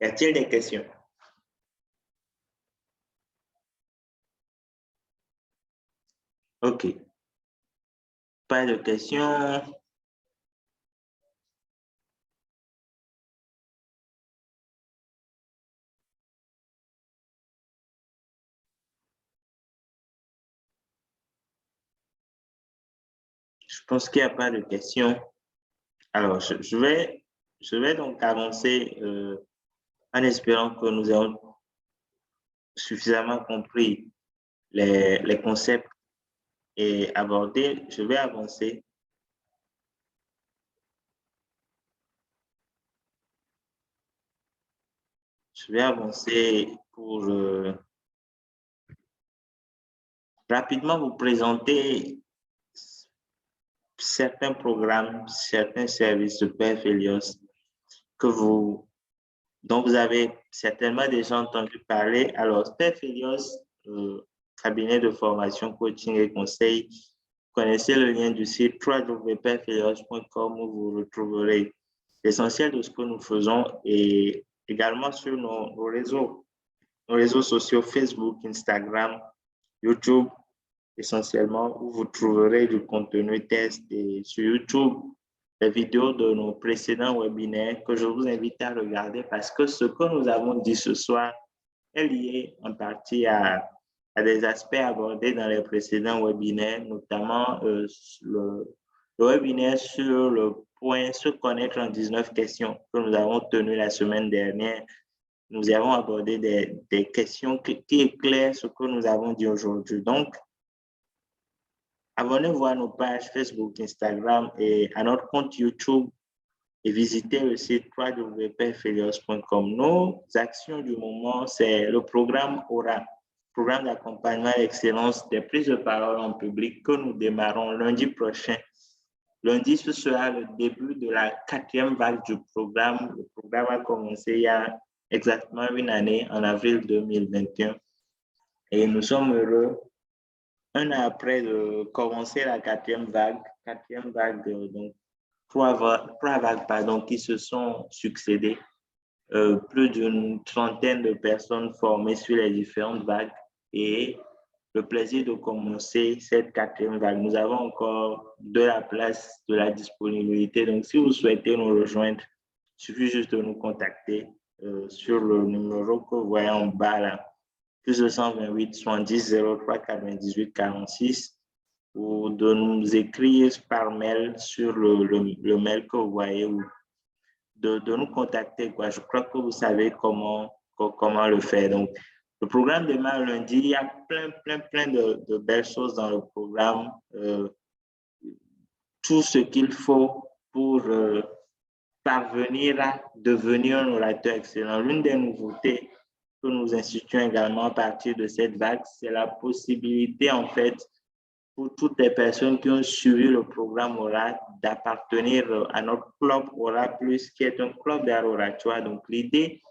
Y a-t-il des questions? OK. Pas de questions. Je pense qu'il n'y a pas de questions. Alors, je vais donc avancer en espérant que nous ayons suffisamment compris les concepts et abordés. Je vais avancer. je vais avancer pour rapidement vous présenter certains programmes, certains services de Père Helios dont vous avez certainement déjà entendu parler. Alors, Père Helios, cabinet de formation, coaching et conseil, connaissez le lien du site www.perfelios.com où vous retrouverez l'essentiel de ce que nous faisons et également sur nos réseaux sociaux Facebook, Instagram, YouTube, essentiellement, où vous trouverez du contenu test et sur YouTube, les vidéos de nos précédents webinaires que je vous invite à regarder parce que ce que nous avons dit ce soir est lié en partie à des aspects abordés dans les précédents webinaires, notamment le webinaire sur le point se connaître en 19 questions que nous avons tenu la semaine dernière. Nous avons abordé des questions qui éclairent ce que nous avons dit aujourd'hui. Donc, abonnez-vous à nos pages Facebook, Instagram et à notre compte YouTube et visitez le site www.perfelios.com. Nos actions du moment, c'est le programme AURA, programme d'accompagnement à l'excellence des prises de parole en public que nous démarrons lundi prochain. Lundi, ce sera le début de la 4e vague du programme. Le programme a commencé il y a exactement une année, en avril 2021. Et nous sommes heureux, un an après de commencer la 4e vague, donc trois vagues qui se sont succédées, plus d'une trentaine de personnes formées sur les différentes vagues et le plaisir de commencer cette 4e vague. Nous avons encore de la place, de la disponibilité. Donc, si vous souhaitez nous rejoindre, il suffit juste de nous contacter sur le numéro que vous voyez en bas là, plus 228 70 03 98 46 ou de nous écrire par mail sur le mail que vous voyez ou de nous contacter, quoi. Je crois que vous savez comment le faire. Donc, le programme démarre lundi. Il y a plein de belles choses dans le programme. Tout ce qu'il faut pour parvenir à devenir un orateur excellent. L'une des nouveautés que nous instituons également à partir de cette vague, c'est la possibilité, en fait, pour toutes les personnes qui ont suivi le programme Aura d'appartenir à notre club Aura Plus, qui est un club d'art oratoire. Donc, l'idée,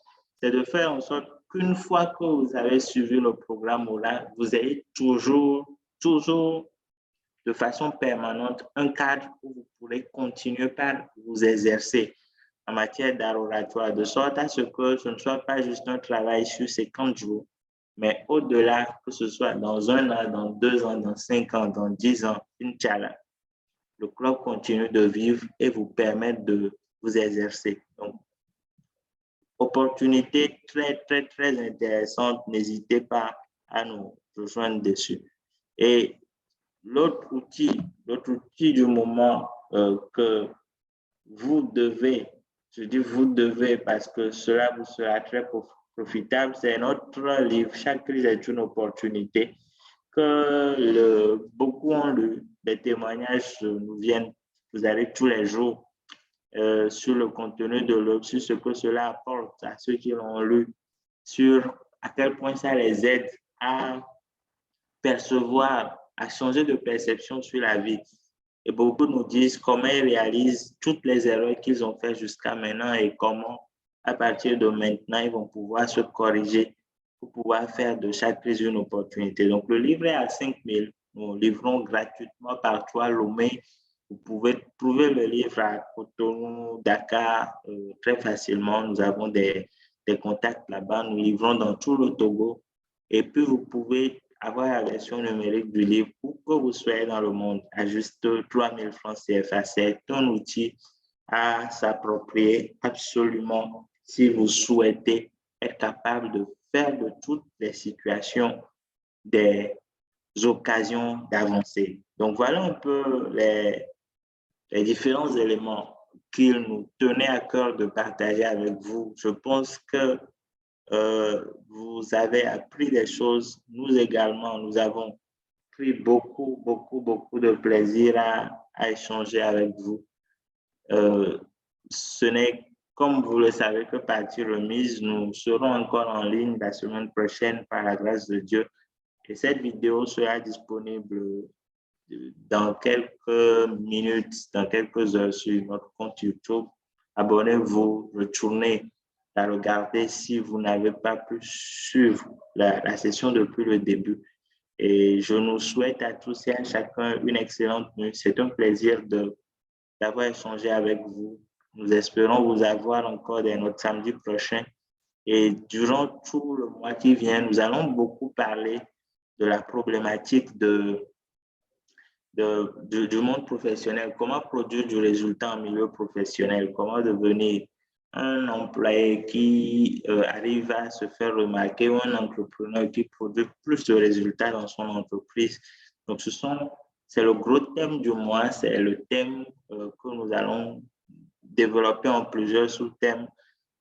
c'est de faire en sorte qu'une fois que vous avez suivi le programme Aura, vous ayez toujours de façon permanente un cadre où vous pourrez continuer par vous exercer en matière d'art oratoire, de sorte à ce que ce ne soit pas juste un travail sur 50 jours, mais au-delà, que ce soit dans 1 an, dans 2 ans, dans 5 ans, dans 10 ans, Inch'Allah, le club continue de vivre et vous permettre de vous exercer. Donc, opportunité très intéressante, n'hésitez pas à nous rejoindre dessus. Et l'autre outil du moment que vous devez, je dis vous devez parce que cela vous sera très profitable, c'est notre livre « Chaque crise est une opportunité » que beaucoup ont lu. Les témoignages nous viennent, vous avez tous les jours sur le contenu de l'œuvre, sur ce que cela apporte à ceux qui l'ont lu, sur à quel point ça les aide à percevoir, à changer de perception sur la vie. Et beaucoup nous disent comment ils réalisent toutes les erreurs qu'ils ont faites jusqu'à maintenant et comment, à partir de maintenant, ils vont pouvoir se corriger pour pouvoir faire de chaque crise une opportunité. Donc, le livre est à 5 000. Nous livrons gratuitement partout à Lomé. Vous pouvez trouver le livre à Cotonou, Dakar, très facilement. Nous avons des contacts là-bas. Nous livrons dans tout le Togo. Et puis, vous pouvez avoir la version numérique du livre où que vous soyez dans le monde à juste 3 000 francs CFA. C'est un outil à s'approprier absolument si vous souhaitez être capable de faire de toutes les situations des occasions d'avancer. Donc, voilà un peu les différents éléments qu'il nous tenait à cœur de partager avec vous. Je pense que vous avez appris des choses. Nous également, nous avons pris beaucoup de plaisir à échanger avec vous. Ce n'est Comme vous le savez que partie remise, nous serons encore en ligne la semaine prochaine par la grâce de Dieu. Et cette vidéo sera disponible dans quelques minutes, dans quelques heures sur notre compte YouTube. Abonnez-vous, retournez la regarder si vous n'avez pas pu suivre la session depuis le début. Et je nous souhaite à tous et à chacun une excellente nuit. C'est un plaisir d'avoir échangé avec vous. Nous espérons vous avoir encore dès notre samedi prochain. Et durant tout le mois qui vient, nous allons beaucoup parler de la problématique du monde professionnel, comment produire du résultat en milieu professionnel, comment devenir un employé qui arrive à se faire remarquer ou un entrepreneur qui produit plus de résultats dans son entreprise. Donc, c'est le gros thème du mois, c'est le thème que nous allons développer en plusieurs sous-thèmes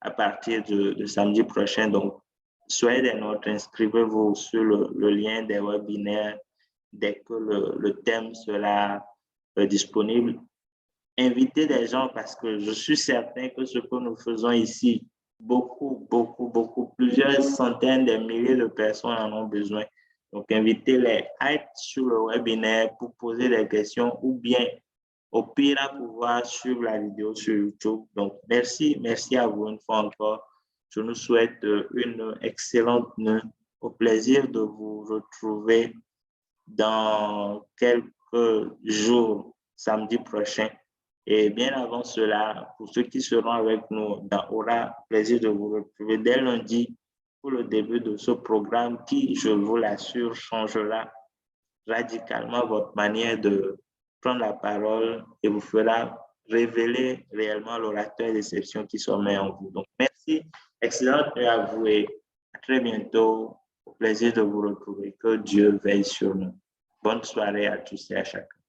à partir de samedi prochain. Donc, soyez des nôtres, inscrivez-vous sur le lien des webinaires dès que le thème sera disponible. Invitez des gens parce que je suis certain que ce que nous faisons ici, beaucoup, plusieurs centaines de milliers de personnes en ont besoin. Donc, invitez-les à être sur le webinaire pour poser des questions ou bien au pire à pouvoir suivre la vidéo sur YouTube. Donc, merci à vous une fois encore. Je nous souhaite une excellente nuit. Au plaisir de vous retrouver dans quelques jours, samedi prochain. Et bien avant cela, pour ceux qui seront avec nous, aura plaisir de vous retrouver dès lundi pour le début de ce programme qui, je vous l'assure, changera radicalement votre manière de prendre la parole et vous fera révéler réellement l'orateur d'exception qui sommeille en vous. Donc, merci, excellente nuit à vous et à très bientôt. Au plaisir de vous retrouver. Que Dieu veille sur nous. Bonne soirée à tous et à chacun.